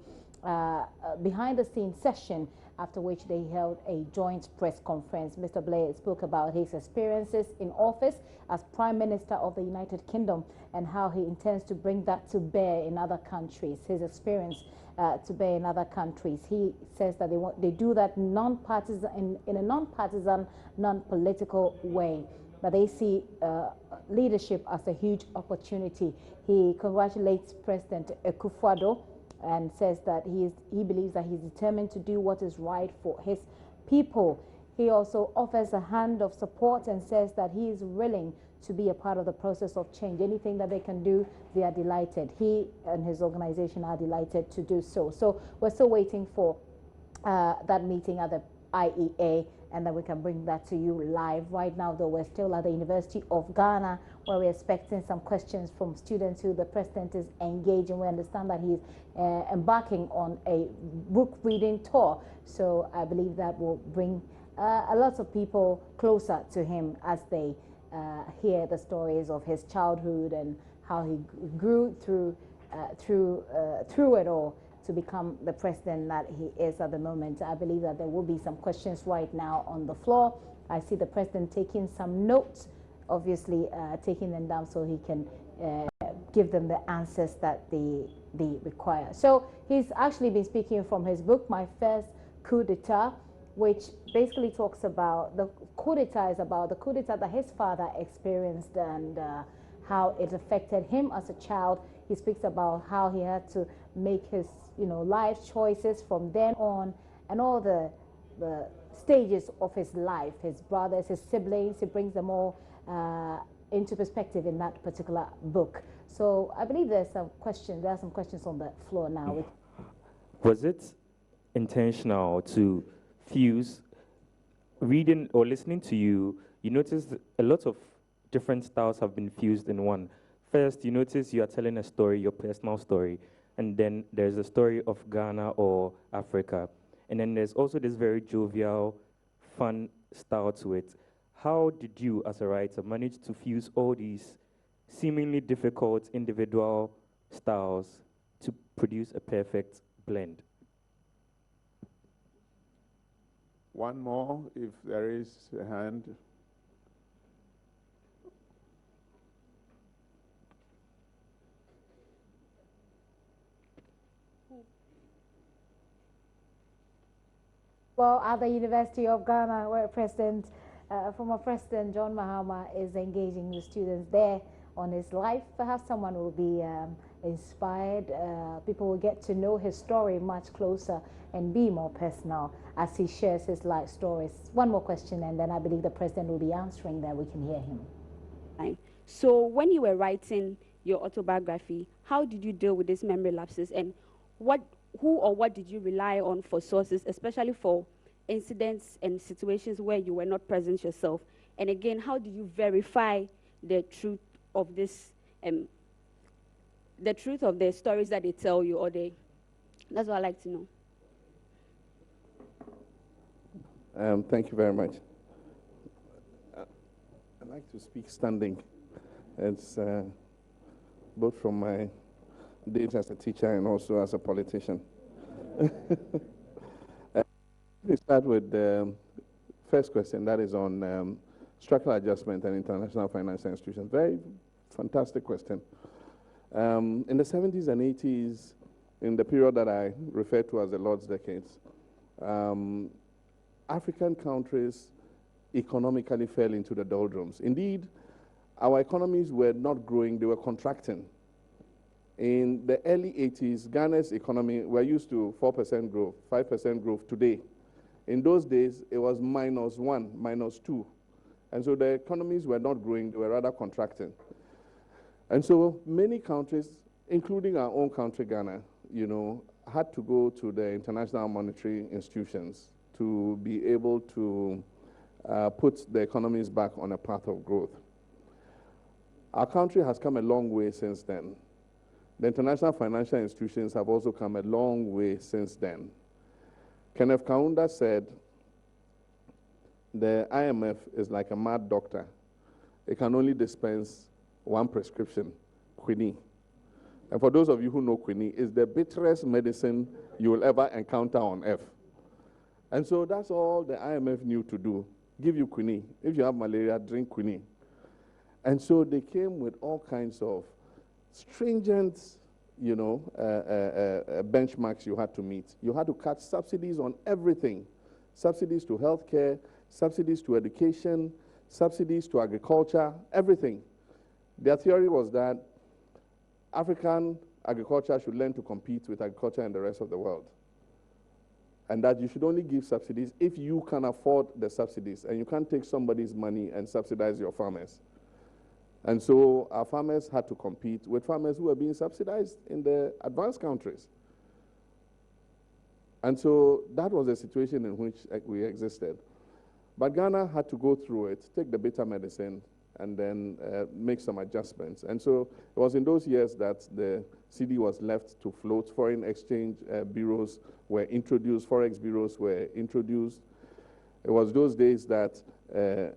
behind-the-scenes session, after which they held a joint press conference. Mr. Blair spoke about his experiences in office as Prime Minister of the United Kingdom and how he intends to bring that to bear in other countries, his experience to bear in other countries. He says that they do that non-partisan, in a non-partisan, non-political way, but they see leadership as a huge opportunity. He congratulates President Akufo-Addo and says that he believes that he's determined to do what is right for his people. He also offers a hand of support and says that he is willing to be a part of the process of change. Anything that they can do, they are delighted. He and his organization are delighted to do so. So we're still waiting for that meeting at the IEA, and then we can bring that to you live. Right now, though, we're still at the University of Ghana, where we're expecting some questions from students who the president is engaging. We understand that he's embarking on a book reading tour, so I believe that will bring a lot of people closer to him as they hear the stories of his childhood and how he grew through it all to become the president that he is at the moment. I believe that there will be some questions right now on the floor. I see the president taking some notes, obviously taking them down so he can give them the answers that they require. So he's actually been speaking from his book, My First Coup d'etat, which basically talks about the coup d'etat that his father experienced and how it affected him as a child. He speaks about how he had to make his life choices from then on, and all the stages of his life, his brothers, his siblings. He brings them all into perspective in that particular book. So I believe there are some questions on the floor now. Was it intentional to fuse reading or listening to you? You noticed a lot of different styles have been fused in one. First, you notice you are telling a story, your personal story, and then there's a story of Ghana or Africa. And then there's also this very jovial, fun style to it. How did you, as a writer, manage to fuse all these seemingly difficult individual styles to produce a perfect blend? One more, if there is a hand. Well, at the University of Ghana, where former President John Mahama is engaging the students there on his life, perhaps someone will be inspired. People will get to know his story much closer and be more personal as he shares his life stories. One more question, and then I believe the president will be answering that. We can hear him. So when you were writing your autobiography, how did you deal with these memory lapses, and who or what did you rely on for sources, especially for incidents and situations where you were not present yourself? And again, how do you verify the truth of this, the truth of the stories that they tell you, or that's what I'd like to know. Thank you very much. I like to speak standing. It's both from my days as a teacher and also as a politician. We start with the first question, that is on structural adjustment and international financial institutions. Very fantastic question. In the 70s and 80s, in the period that I refer to as the Lord's decades, African countries economically fell into the doldrums. Indeed, our economies were not growing, they were contracting. In the early 80s, Ghana's economy, we're used to 4% growth, 5% growth today. In those days, it was -1, -2. And so the economies were not growing, they were rather contracting. And so many countries, including our own country, Ghana, had to go to the international monetary institutions to be able to put the economies back on a path of growth. Our country has come a long way since then. The international financial institutions have also come a long way since then. Kenneth Kaunda said, the IMF is like a mad doctor. It can only dispense one prescription, quinine. And for those of you who know quinine, it's the bitterest medicine you will ever encounter on earth. And so that's all the IMF knew to do, give you quinine. If you have malaria, drink quinine. And so they came with all kinds of stringent, benchmarks you had to meet. You had to cut subsidies on everything. Subsidies to healthcare, subsidies to education, subsidies to agriculture, everything. Their theory was that African agriculture should learn to compete with agriculture in the rest of the world. And that you should only give subsidies if you can afford the subsidies, and you can't take somebody's money and subsidize your farmers. And so our farmers had to compete with farmers who were being subsidized in the advanced countries. And so that was the situation in which we existed. But Ghana had to go through it, take the bitter medicine, and then make some adjustments. And so it was in those years that the CD was left to float. Foreign exchange bureaus were introduced, forex bureaus were introduced. It was those days that there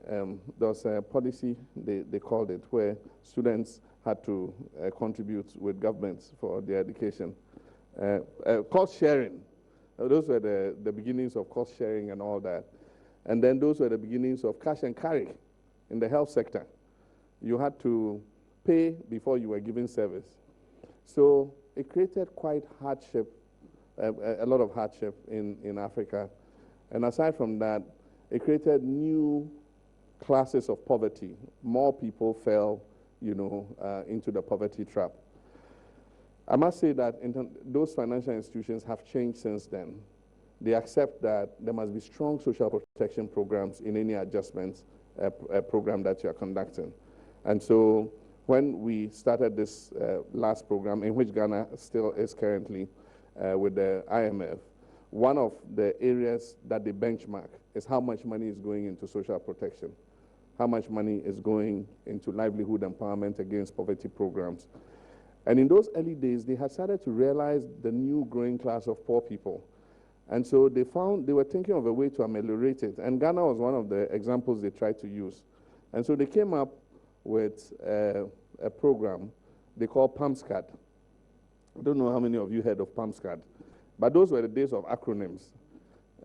was a policy, they called it, where students had to contribute with governments for their education. Cost sharing. Those were the beginnings of cost sharing and all that. And then those were the beginnings of cash and carry in the health sector. You had to pay before you were given service. So it created quite hardship, a lot of hardship in Africa. And aside from that, it created new classes of poverty. More people fell, into the poverty trap. I must say that those financial institutions have changed since then. They accept that there must be strong social protection programs in any adjustments program that you are conducting. And so when we started this last program, in which Ghana still is currently with the IMF, one of the areas that they benchmark is how much money is going into social protection, how much money is going into livelihood empowerment against poverty programs. And in those early days, they had started to realize the new growing class of poor people. And so they were thinking of a way to ameliorate it. And Ghana was one of the examples they tried to use. And so they came up with a program they call PAMSCAD. I don't know how many of you heard of PAMSCAD, but those were the days of acronyms.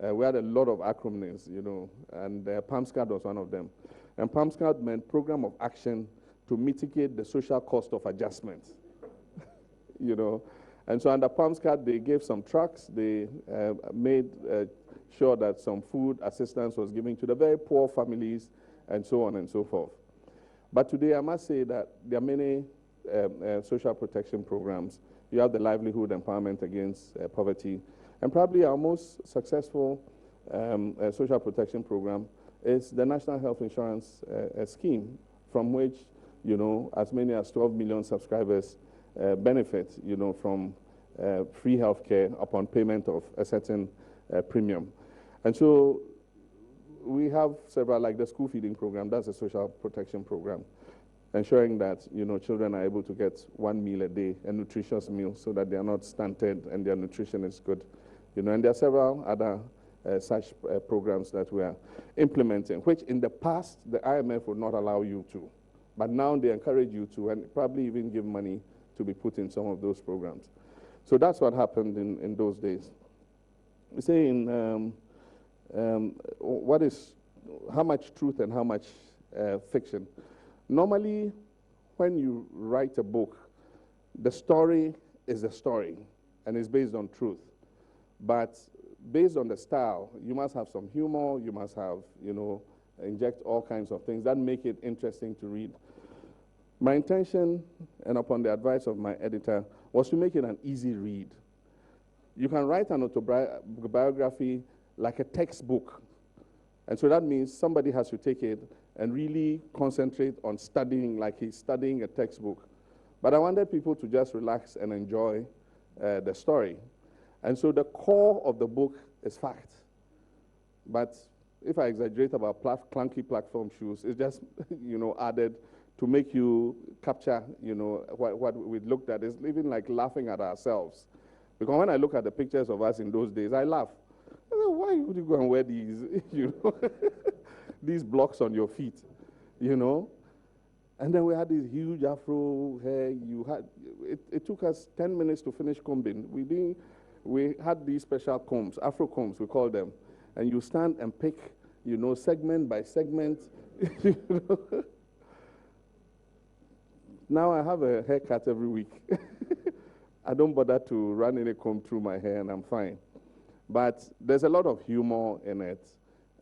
We had a lot of acronyms, and PAMSCAD was one of them. And PAMSCAD meant Program of Action to Mitigate the Social Cost of Adjustment. And so under PAMSCAD, they gave some trucks. They made sure that some food assistance was given to the very poor families, and so on and so forth. But today, I must say that there are many social protection programs. You have the livelihood empowerment against poverty. And probably our most successful social protection program is the National Health Insurance Scheme, from which, you know, as many as 12 million subscribers benefit, you know, from free health care upon payment of a certain premium. And so we have several, like the school feeding program, that's a social protection program, ensuring that, you know, children are able to get 1 meal a day, a nutritious meal, so that they are not stunted and their nutrition is good. You know, and there are several other such programs that we are implementing, which in the past the IMF would not allow you to, but now they encourage you to, and probably even give money to be put in some of those programs. So that's what happened in those days. We say in how much truth and how much fiction. Normally, when you write a book, the story is a story and it's based on truth. But based on the style, you must have some humor, you must have, you know, inject all kinds of things that make it interesting to read. My intention, and upon the advice of my editor, was to make it an easy read. You can write an autobiography like a textbook. And so that means somebody has to take it and really concentrate on studying like he's studying a textbook. But I wanted people to just relax and enjoy the story. And so the core of the book is fact. But if I exaggerate about clunky platform shoes, it's just, you know, added to make you capture, you know, what we looked at. It's even like laughing at ourselves. Because when I look at the pictures of us in those days, I laugh. I say, why would you go and wear these, you know, these blocks on your feet, you know? And then we had this huge afro hair. It took us 10 minutes to finish combing. We had these special combs, afro combs, we call them. And you stand and pick, you know, segment by segment. You know? Now I have a haircut every week. I don't bother to run any comb through my hair and I'm fine. But there's a lot of humor in it.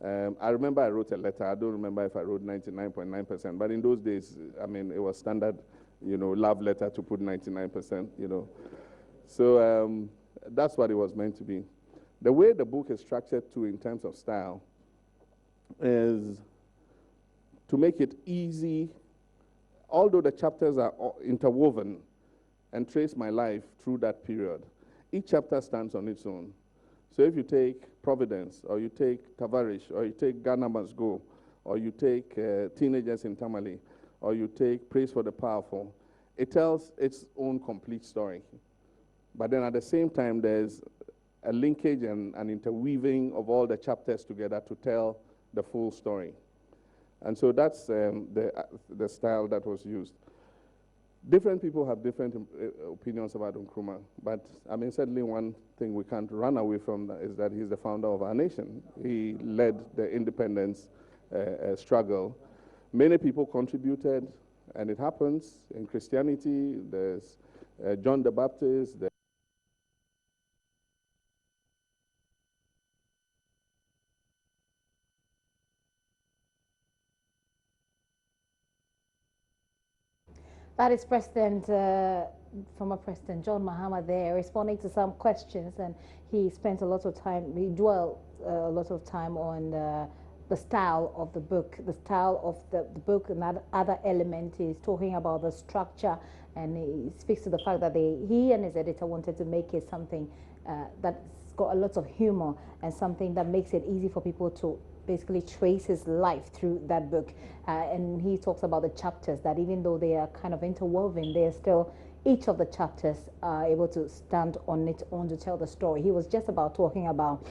I remember I wrote a letter. I don't remember if I wrote 99.9%, but in those days, I mean, it was standard, you know, love letter to put 99%, you know. So that's what it was meant to be. The way the book is structured too in terms of style is to make it easy, although the chapters are interwoven and trace my life through that period. Each chapter stands on its own. So if you take Providence, or you take Tavarish, or you take Ghana Must Go, or you take Teenagers in Tamale, or you take Praise for the Powerful, it tells its own complete story. But then at the same time, there's a linkage and an interweaving of all the chapters together to tell the full story. And so that's the style that was used. Different people have different opinions about Nkrumah, but I mean, certainly one thing we can't run away from is that he's the founder of our nation. He led the independence struggle. Many people contributed, and it happens in Christianity. There's John the Baptist. That is former President John.Mahama there, responding to some questions, and he spent a lot of time, he dwelled a lot of time on the style of the book, book, and that other element. He's talking about the structure, and he speaks to the fact that he and his editor wanted to make it something that's got a lot of humor and something that makes it easy for people to basically trace his life through that book. And he talks about the chapters, that even though they are kind of interwoven, they're still, each of the chapters are able to stand on its own to tell the story. He was just about talking about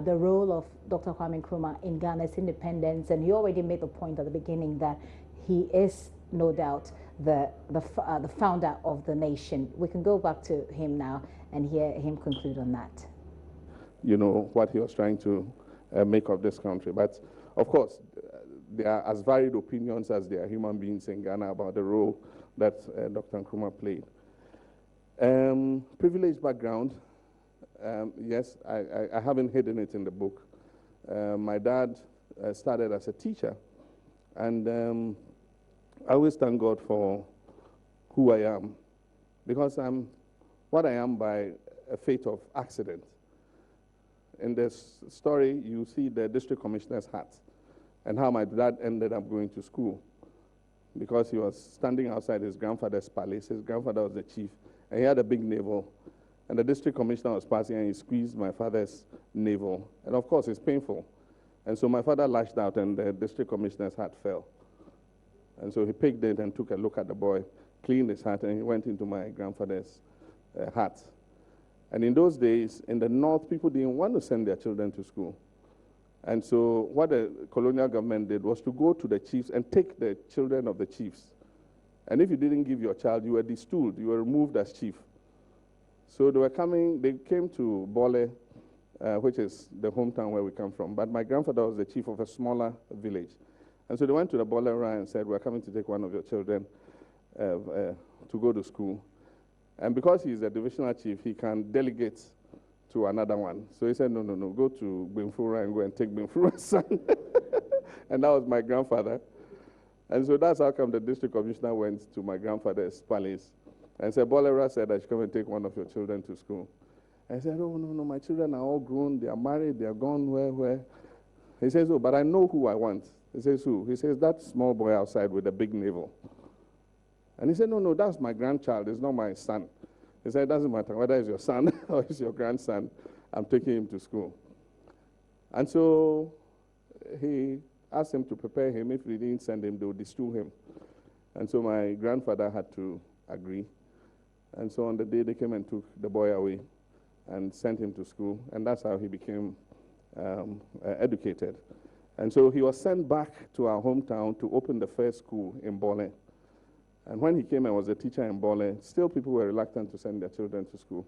the role of Dr. Kwame Nkrumah in Ghana's independence, and he already made the point at the beginning that he is no doubt the founder of the nation. We can go back to him now and hear him conclude on that. You know, what he was trying to make of this country. But of course, there are as varied opinions as there are human beings in Ghana about the role that Dr. Nkrumah played. Privileged background, yes, I haven't hidden it in the book. My dad started as a teacher, and I always thank God for who I am, because I'm what I am by a fate of accident. In this story, you see the district commissioner's hat and how my dad ended up going to school because he was standing outside his grandfather's palace. His grandfather was the chief, and he had a big navel. And the district commissioner was passing, and he squeezed my father's navel. And of course, it's painful. And so my father lashed out, and the district commissioner's hat fell. And so he picked it and took a look at the boy, cleaned his hat, and he went into my grandfather's hat. And in those days, in the north, people didn't want to send their children to school. And so what the colonial government did was to go to the chiefs and take the children of the chiefs. And if you didn't give your child, you were destooled, you were removed as chief. So they came to Bole, which is the hometown where we come from. But my grandfather was the chief of a smaller village. And so they went to the Bolera and said, we're coming to take one of your children to go to school. And because he's a divisional chief, he can delegate to another one. So he said, no, go to Benfura and go and take Benfura's son. And that was my grandfather. And so that's how come the district commissioner went to my grandfather's palace and said, Bolera said I should come and take one of your children to school. I said, oh, no, my children are all grown, they are married, they are gone, where? He says, oh, but I know who I want. He says, who? He says, that small boy outside with the big navel. And he said, no, that's my grandchild, it's not my son. He said, it doesn't matter whether it's your son or it's your grandson, I'm taking him to school. And so he asked him to prepare him. If we didn't send him, they would destool him. And so my grandfather had to agree. And so on the day, they came and took the boy away and sent him to school. And that's how he became educated. And so he was sent back to our hometown to open the first school in Bole. And when he came and was a teacher in Bole, still people were reluctant to send their children to school.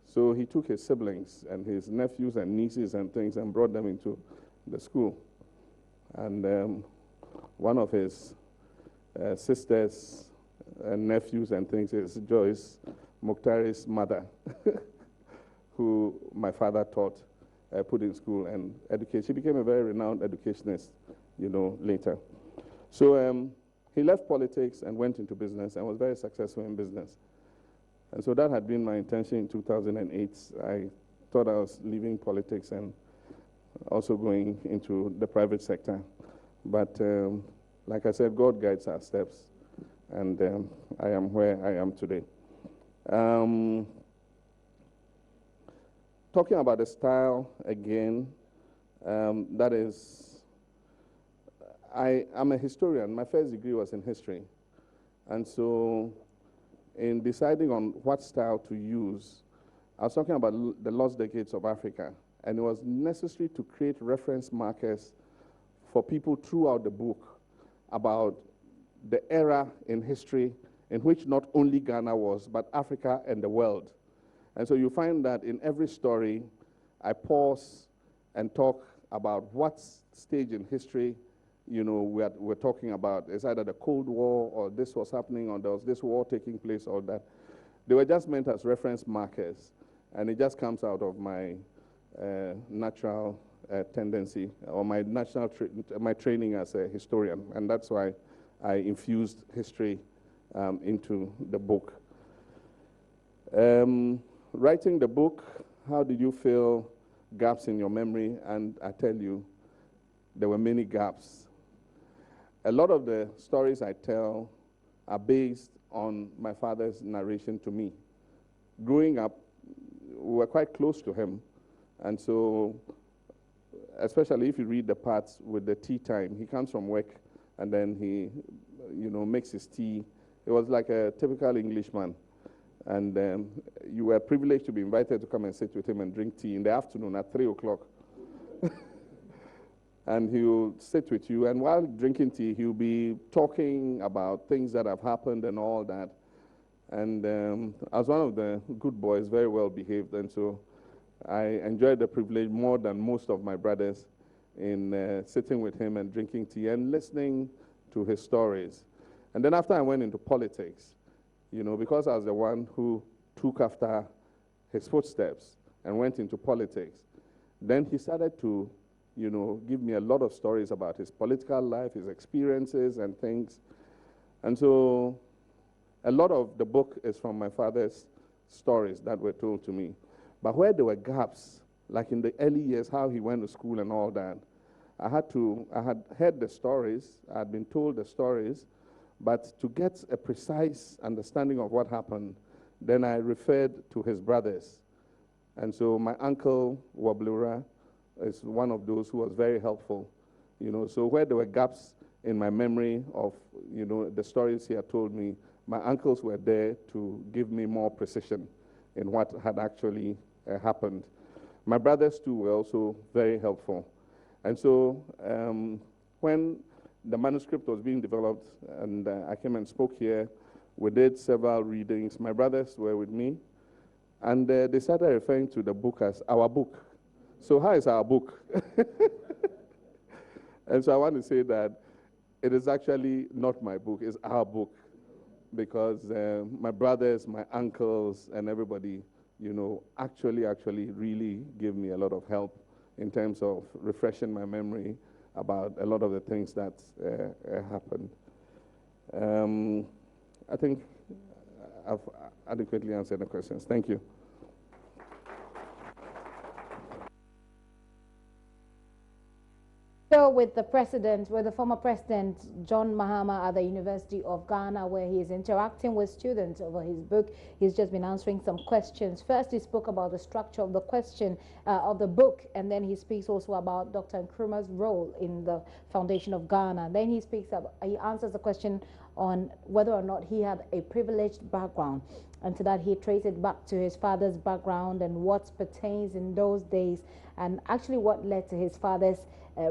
So he took his siblings and his nephews and nieces and things and brought them into the school. And one of his sisters and nephews and things is Joyce, Mukhtari's mother, who my father taught, put in school and educated. She became a very renowned educationist, later. So he left politics and went into business and was very successful in business. And so that had been my intention in 2008. I thought I was leaving politics and also going into the private sector. But like I said, God guides our steps, and I am where I am today. Talking about the style again, that is, I'm a historian. My first degree was in history. And so in deciding on what style to use, I was talking about the lost decades of Africa. And it was necessary to create reference markers for people throughout the book about the era in history in which not only Ghana was, but Africa and the world. And so you find that in every story, I pause and talk about what stage in history we're talking about. It's either the Cold War, or this was happening, or there was this war taking place, or that. They were just meant as reference markers, and it just comes out of my natural tendency, or my my training as a historian, and that's why I infused history into the book. Writing the book, how did you fill gaps in your memory? And I tell you, there were many gaps. A lot of the stories I tell are based on my father's narration to me. Growing up, we were quite close to him, and so especially if you read the parts with the tea time, he comes from work and then he makes his tea. It was like a typical Englishman, and you were privileged to be invited to come and sit with him and drink tea in the afternoon at 3 o'clock. And he'll sit with you, and while drinking tea, he'll be talking about things that have happened and all that. And I was one of the good boys, very well behaved, and so I enjoyed the privilege more than most of my brothers in sitting with him and drinking tea and listening to his stories. And then after I went into politics, because I was the one who took after his footsteps and went into politics, then he started to give me a lot of stories about his political life, his experiences and things. And so a lot of the book is from my father's stories that were told to me. But where there were gaps, like in the early years, how he went to school and all that, I had heard the stories, I had been told the stories, but to get a precise understanding of what happened, then I referred to his brothers. And so my uncle, Blair, is one of those who was very helpful. So where there were gaps in my memory of, the stories he had told me, my uncles were there to give me more precision in what had actually happened. My brothers, too, were also very helpful. And so when the manuscript was being developed and I came and spoke here, we did several readings. My brothers were with me, and they started referring to the book as our book. So how is our book? And so I want to say that it is actually not my book, it's our book, because my brothers, my uncles, and everybody, actually really give me a lot of help in terms of refreshing my memory about a lot of the things that happened. I think I've adequately answered the questions. Thank you. So with the former president, John.Mahama at the University of Ghana, where he is interacting with students over his book. He's just been answering some questions. First, he spoke about the structure of the question of the book, and then he speaks also about Dr. Nkrumah's role in the foundation of Ghana. Then he answers the question on whether or not he had a privileged background. And to that, he traced it back to his father's background and what pertains in those days, and actually what led to his father's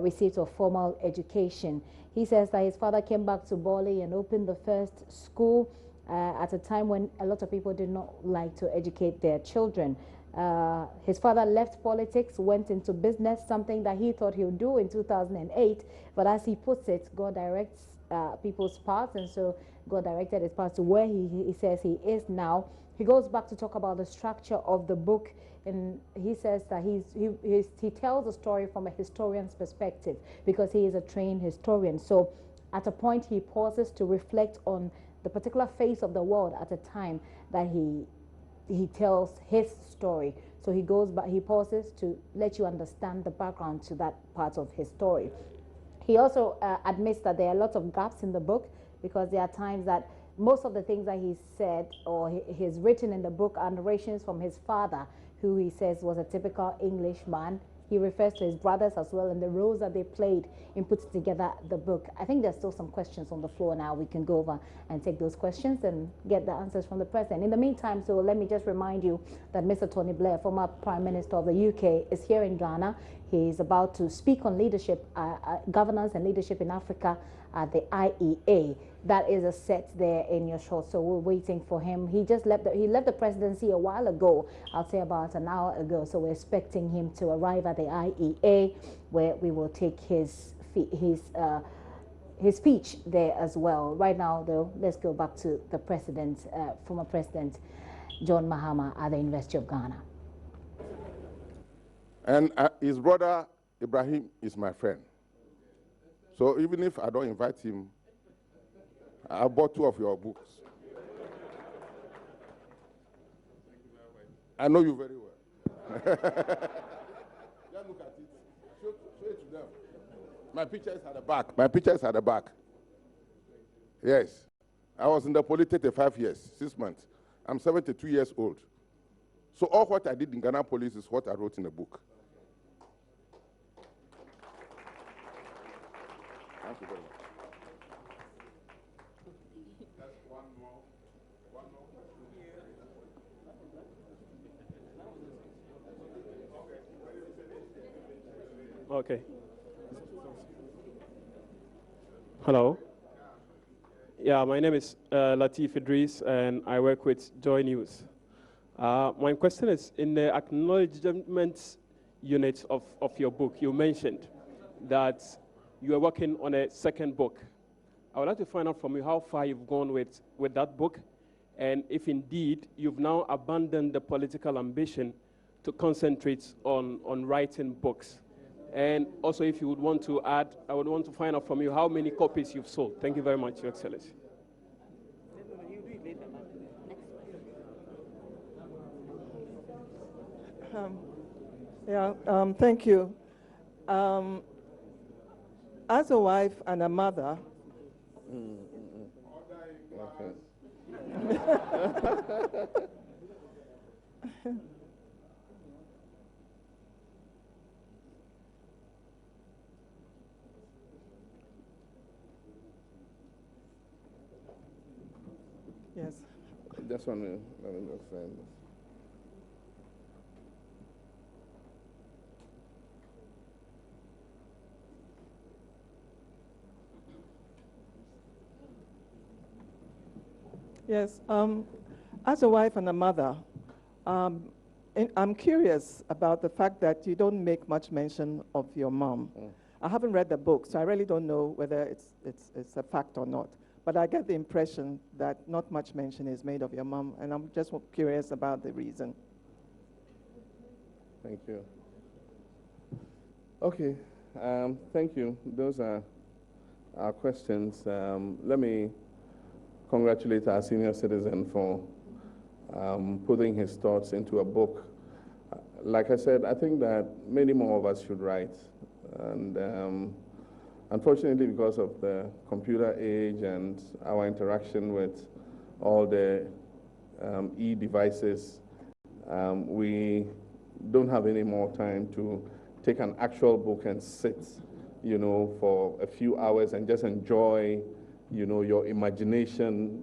receipt of formal education. He says that his father came back to Bali and opened the first school at a time when a lot of people did not like to educate their children. His father left politics, went into business, something that he thought he would do in 2008. But as he puts it, God directs people's paths, and so God directed his path to where he says he is now. He goes back to talk about the structure of the book, and he says that he tells the story from a historian's perspective because he is a trained historian. So at a point he pauses to reflect on the particular phase of the world at a time that he tells his story. So he goes back, he pauses to let you understand the background to that part of his story. He also admits that there are lots of gaps in the book because there are times that most of the things that he said or he's written in the book are narrations from his father, who he says was a typical Englishman. He refers to his brothers as well and the roles that they played in putting together the book. I think there's still some questions on the floor now. We can go over and take those questions and get the answers from the president. In the meantime, so let me just remind you that Mr. Tony Blair, former Prime Minister of the UK, is here in Ghana. He's about to speak on leadership, governance and leadership in Africa at the IEA. That is a set there in your shot, so we're waiting for him. He just left the presidency a while ago, I'll say about an hour ago, so we're expecting him to arrive at the IEA, where we will take his speech there as well. Right now, though, let's go back to the president, former president John.Mahama at the University of Ghana. And his brother Ibrahim is my friend. So even if I don't invite him, I bought 2 of your books. I know you very well. Just look at it. Show it to them. My picture is at the back. My picture is at the back. Yes. I was in the police 35 years, 6 months. I'm 72 years old. So all what I did in Ghana police is what I wrote in the book. Thank you very much. That's one more question. Okay. Hello. Yeah, my name is Latif Idris, and I work with JoyNews. My question is, in the acknowledgement unit of your book, you mentioned that you are working on a second book. I would like to find out from you how far you've gone with that book, and if indeed you've now abandoned the political ambition to concentrate on writing books. And also, if you would want to add, I would want to find out from you how many copies you've sold. Thank you very much, Your Excellency. Thank you. As a wife and a mother, Okay. yes. Just one minute. Let me just find this. Yes. As a wife and a mother, I'm curious about the fact that you don't make much mention of your mom. I haven't read the book, so I really don't know whether it's a fact or not. But I get the impression that not much mention is made of your mom, and I'm just curious about the reason. Thank you. Okay, thank you. Those are our questions. Let me congratulate our senior citizen for putting his thoughts into a book. Like I said, I think that many more of us should write. And unfortunately, because of the computer age and our interaction with all the e-devices, we don't have any more time to take an actual book and sit, for a few hours and just enjoy, your imagination,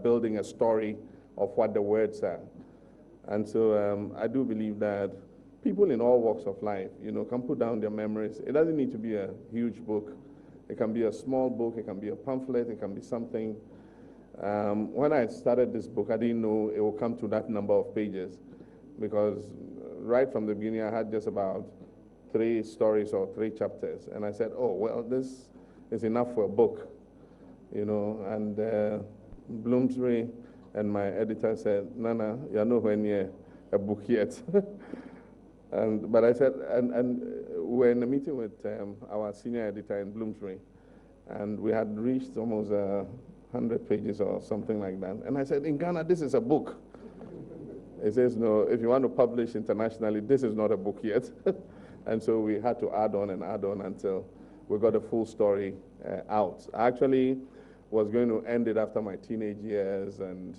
building a story of what the words are. And so I do believe that people in all walks of life, can put down their memories. It doesn't need to be a huge book. It can be a small book. It can be a pamphlet. It can be something. When I started this book, I didn't know it would come to that number of pages, because right from the beginning, I had just about 3 stories or 3 chapters. And I said, oh, well, this is enough for a book, and Bloomsbury and my editor said, Nana, you're nowhere near a book yet. But I said, and we're in a meeting with our senior editor in Bloomsbury, and we had reached almost 100 pages or something like that. And I said, in Ghana, this is a book. He says, no, if you want to publish internationally, this is not a book yet. And so we had to add on and add on until we got a full story out. I actually was going to end it after my teenage years and,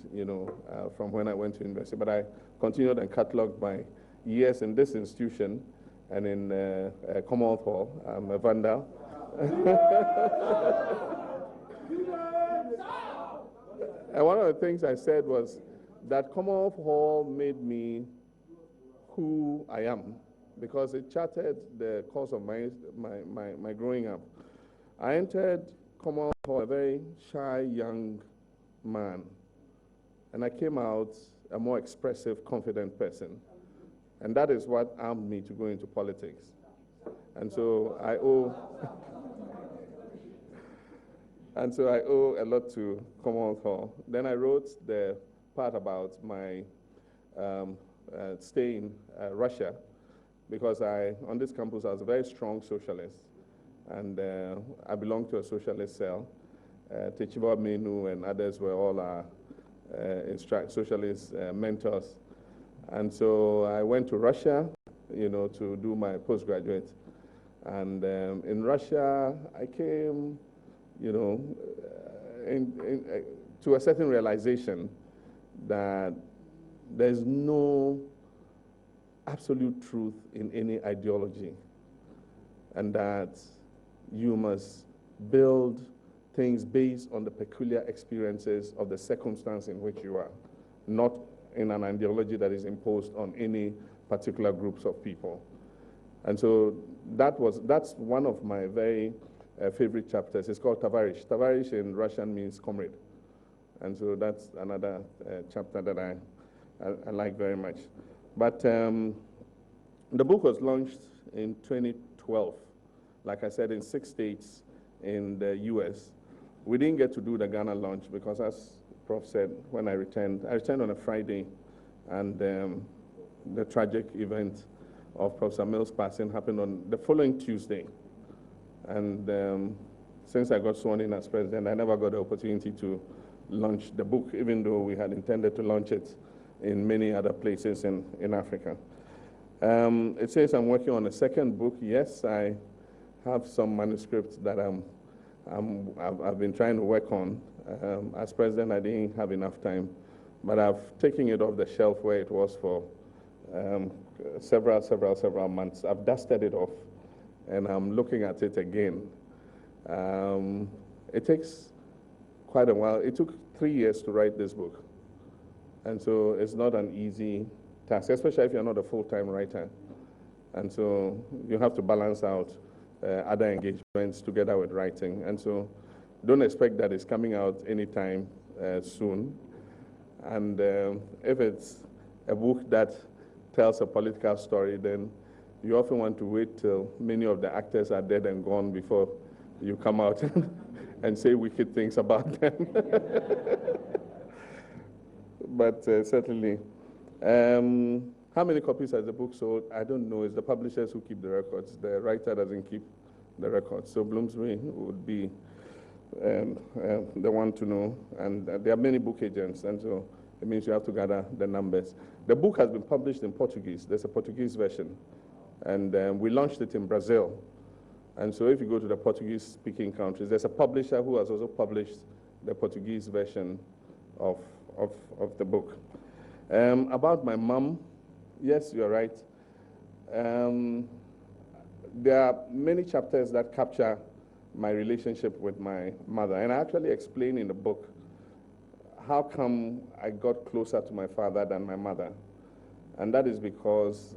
from when I went to university. But I continued and cataloged my years in this institution and in Commonwealth Hall. I'm a vandal. And one of the things I said was that Commonwealth Hall made me who I am, because it charted the course of my growing up. I entered Commonwealth Hall a very shy young man, and I came out a more expressive, confident person. And that is what armed me to go into politics. And so I owe a lot to Commonwealth Hall. Then I wrote the part about my stay in Russia, because on this campus I was a very strong socialist, and I belonged to a socialist cell. Techiba Menu and others were all our socialist mentors. And so I went to Russia, to do my postgraduate. And in Russia, I came, to a certain realization that there's no absolute truth in any ideology, and that you must build things based on the peculiar experiences of the circumstance in which you are, not in an ideology that is imposed on any particular groups of people. And so that's one of my very favorite chapters. It's called Tavarish. Tavarish in Russian means comrade. And so that's another chapter that I like very much. But the book was launched in 2012, like I said, in 6 states in the US. We didn't get to do the Ghana launch because, as Prof said, when I returned on a Friday, and the tragic event of Professor Mills' passing happened on the following Tuesday. And since I got sworn in as president, I never got the opportunity to launch the book, even though we had intended to launch it in many other places in Africa. It says I'm working on a second book. Yes, I have some manuscripts that I've been trying to work on. As president, I didn't have enough time, but I've taken it off the shelf where it was for several months. I've dusted it off, and I'm looking at it again. It takes quite a while. It took 3 years to write this book, and so it's not an easy task, especially if you're not a full-time writer. And so you have to balance out other engagements together with writing. And so don't expect that it's coming out anytime soon. And if it's a book that tells a political story, then you often want to wait till many of the actors are dead and gone before you come out and say wicked things about them. But certainly, how many copies has the book sold? I don't know. It's the publishers who keep the records. The writer doesn't keep the records. So Bloomsbury would be the one to know. And there are many book agents, and so it means you have to gather the numbers. The book has been published in Portuguese. There's a Portuguese version. And we launched it in Brazil. And so if you go to the Portuguese-speaking countries, there's a publisher who has also published the Portuguese version of the book. About my mom, yes, you're right. There are many chapters that capture my relationship with my mother, and I actually explain in the book how come I got closer to my father than my mother. And that is because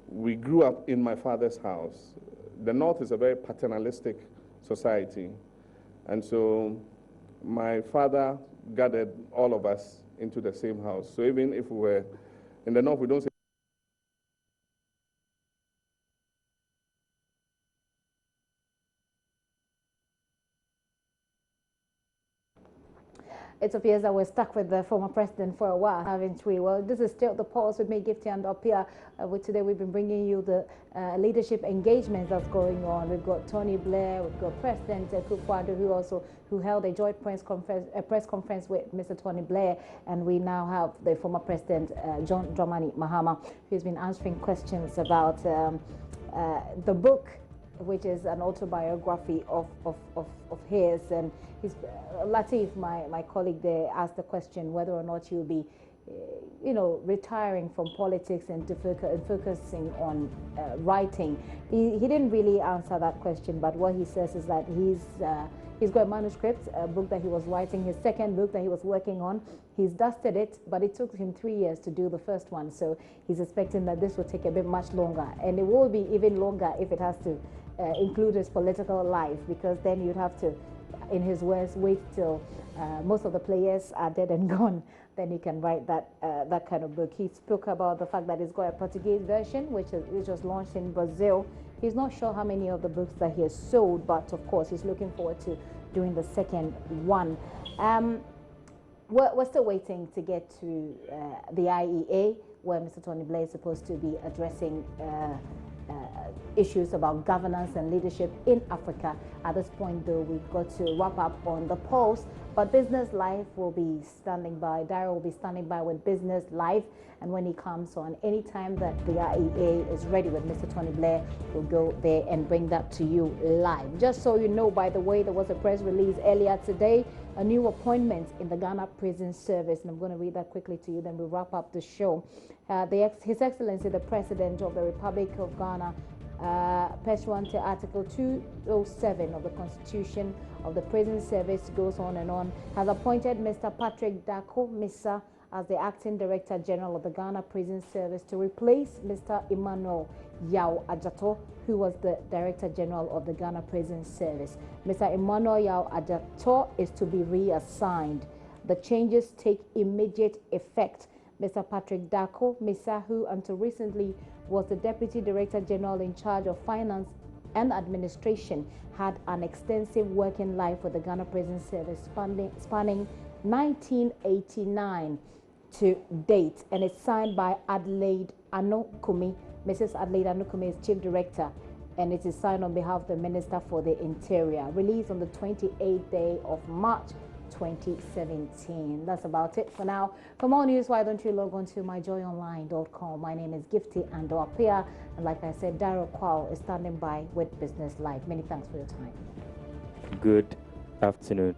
we grew up in my father's house. The North is a very paternalistic society, and so my father gathered all of us into the same house. So even if we were in the North, we don't say it appears that we're stuck with the former president for a while, haven't we? Well, this is still the pulse with me, Gifty and Opia. Today we've been bringing you the leadership engagements that's going on. We've got Tony Blair, we've got President Coup, who held a joint press conference with Mr. Tony Blair, and we now have the former president, John Dramani Mahama, who's been answering questions about the book, which is an autobiography of his. And his, Latif, my colleague there, asked the question whether or not he'll be, retiring from politics and focusing on writing. He didn't really answer that question, but what he says is that he's got a manuscript, a book that he was writing, his second book that he was working on. He's dusted it, but it took him 3 years to do the first one. So he's expecting that this will take a bit much longer, and it will be even longer if it has to include his political life, because then you'd have to, in his words, wait till most of the players are dead and gone. Then you can write that kind of book. He spoke about the fact that he's got a Portuguese version, which was launched in Brazil. He's not sure how many of the books that he has sold, but of course he's looking forward to doing the second one. We're still waiting to get to the IEA, where Mr. Tony Blair is supposed to be addressing issues about governance and leadership in Africa. At this point, though, we've got to wrap up on the polls, but Business Live will be standing by. Daryl will be standing by with Business Live, and when he comes on, anytime that the IEA is ready with Mr. Tony Blair, we'll go there and bring that to you live. Just so you know, by the way, there was a press release earlier today, a new appointment in the Ghana Prison Service, and I'm going to read that quickly to you, then we'll wrap up the show. His Excellency, the President of the Republic of Ghana, pursuant to Article 207 of the Constitution of the Prison Service, goes on and on, has appointed Mr. Patrick Dako Misa as the Acting Director General of the Ghana Prison Service to replace Mr. Emmanuel Yao Ajato, who was the Director General of the Ghana Prison Service. Mr. Emmanuel Yao Ajato is to be reassigned. The changes take immediate effect. Mr. Patrick Dako Misa, who until recently was the Deputy Director General in charge of Finance and Administration, had an extensive working life with the Ghana Prison Service spanning 1989 to date, and it's signed by Adelaide Anokumi. Mrs. Adelaide Anokumi is Chief Director, and it is signed on behalf of the Minister for the Interior. Released on the 28th day of March 2017. That's about it for now. For more news, why don't you log on to myjoyonline.com. My name is Gifty Andoapia, and like I said, Daryl Kwao is standing by with Business Live. Many thanks for your time. Good afternoon.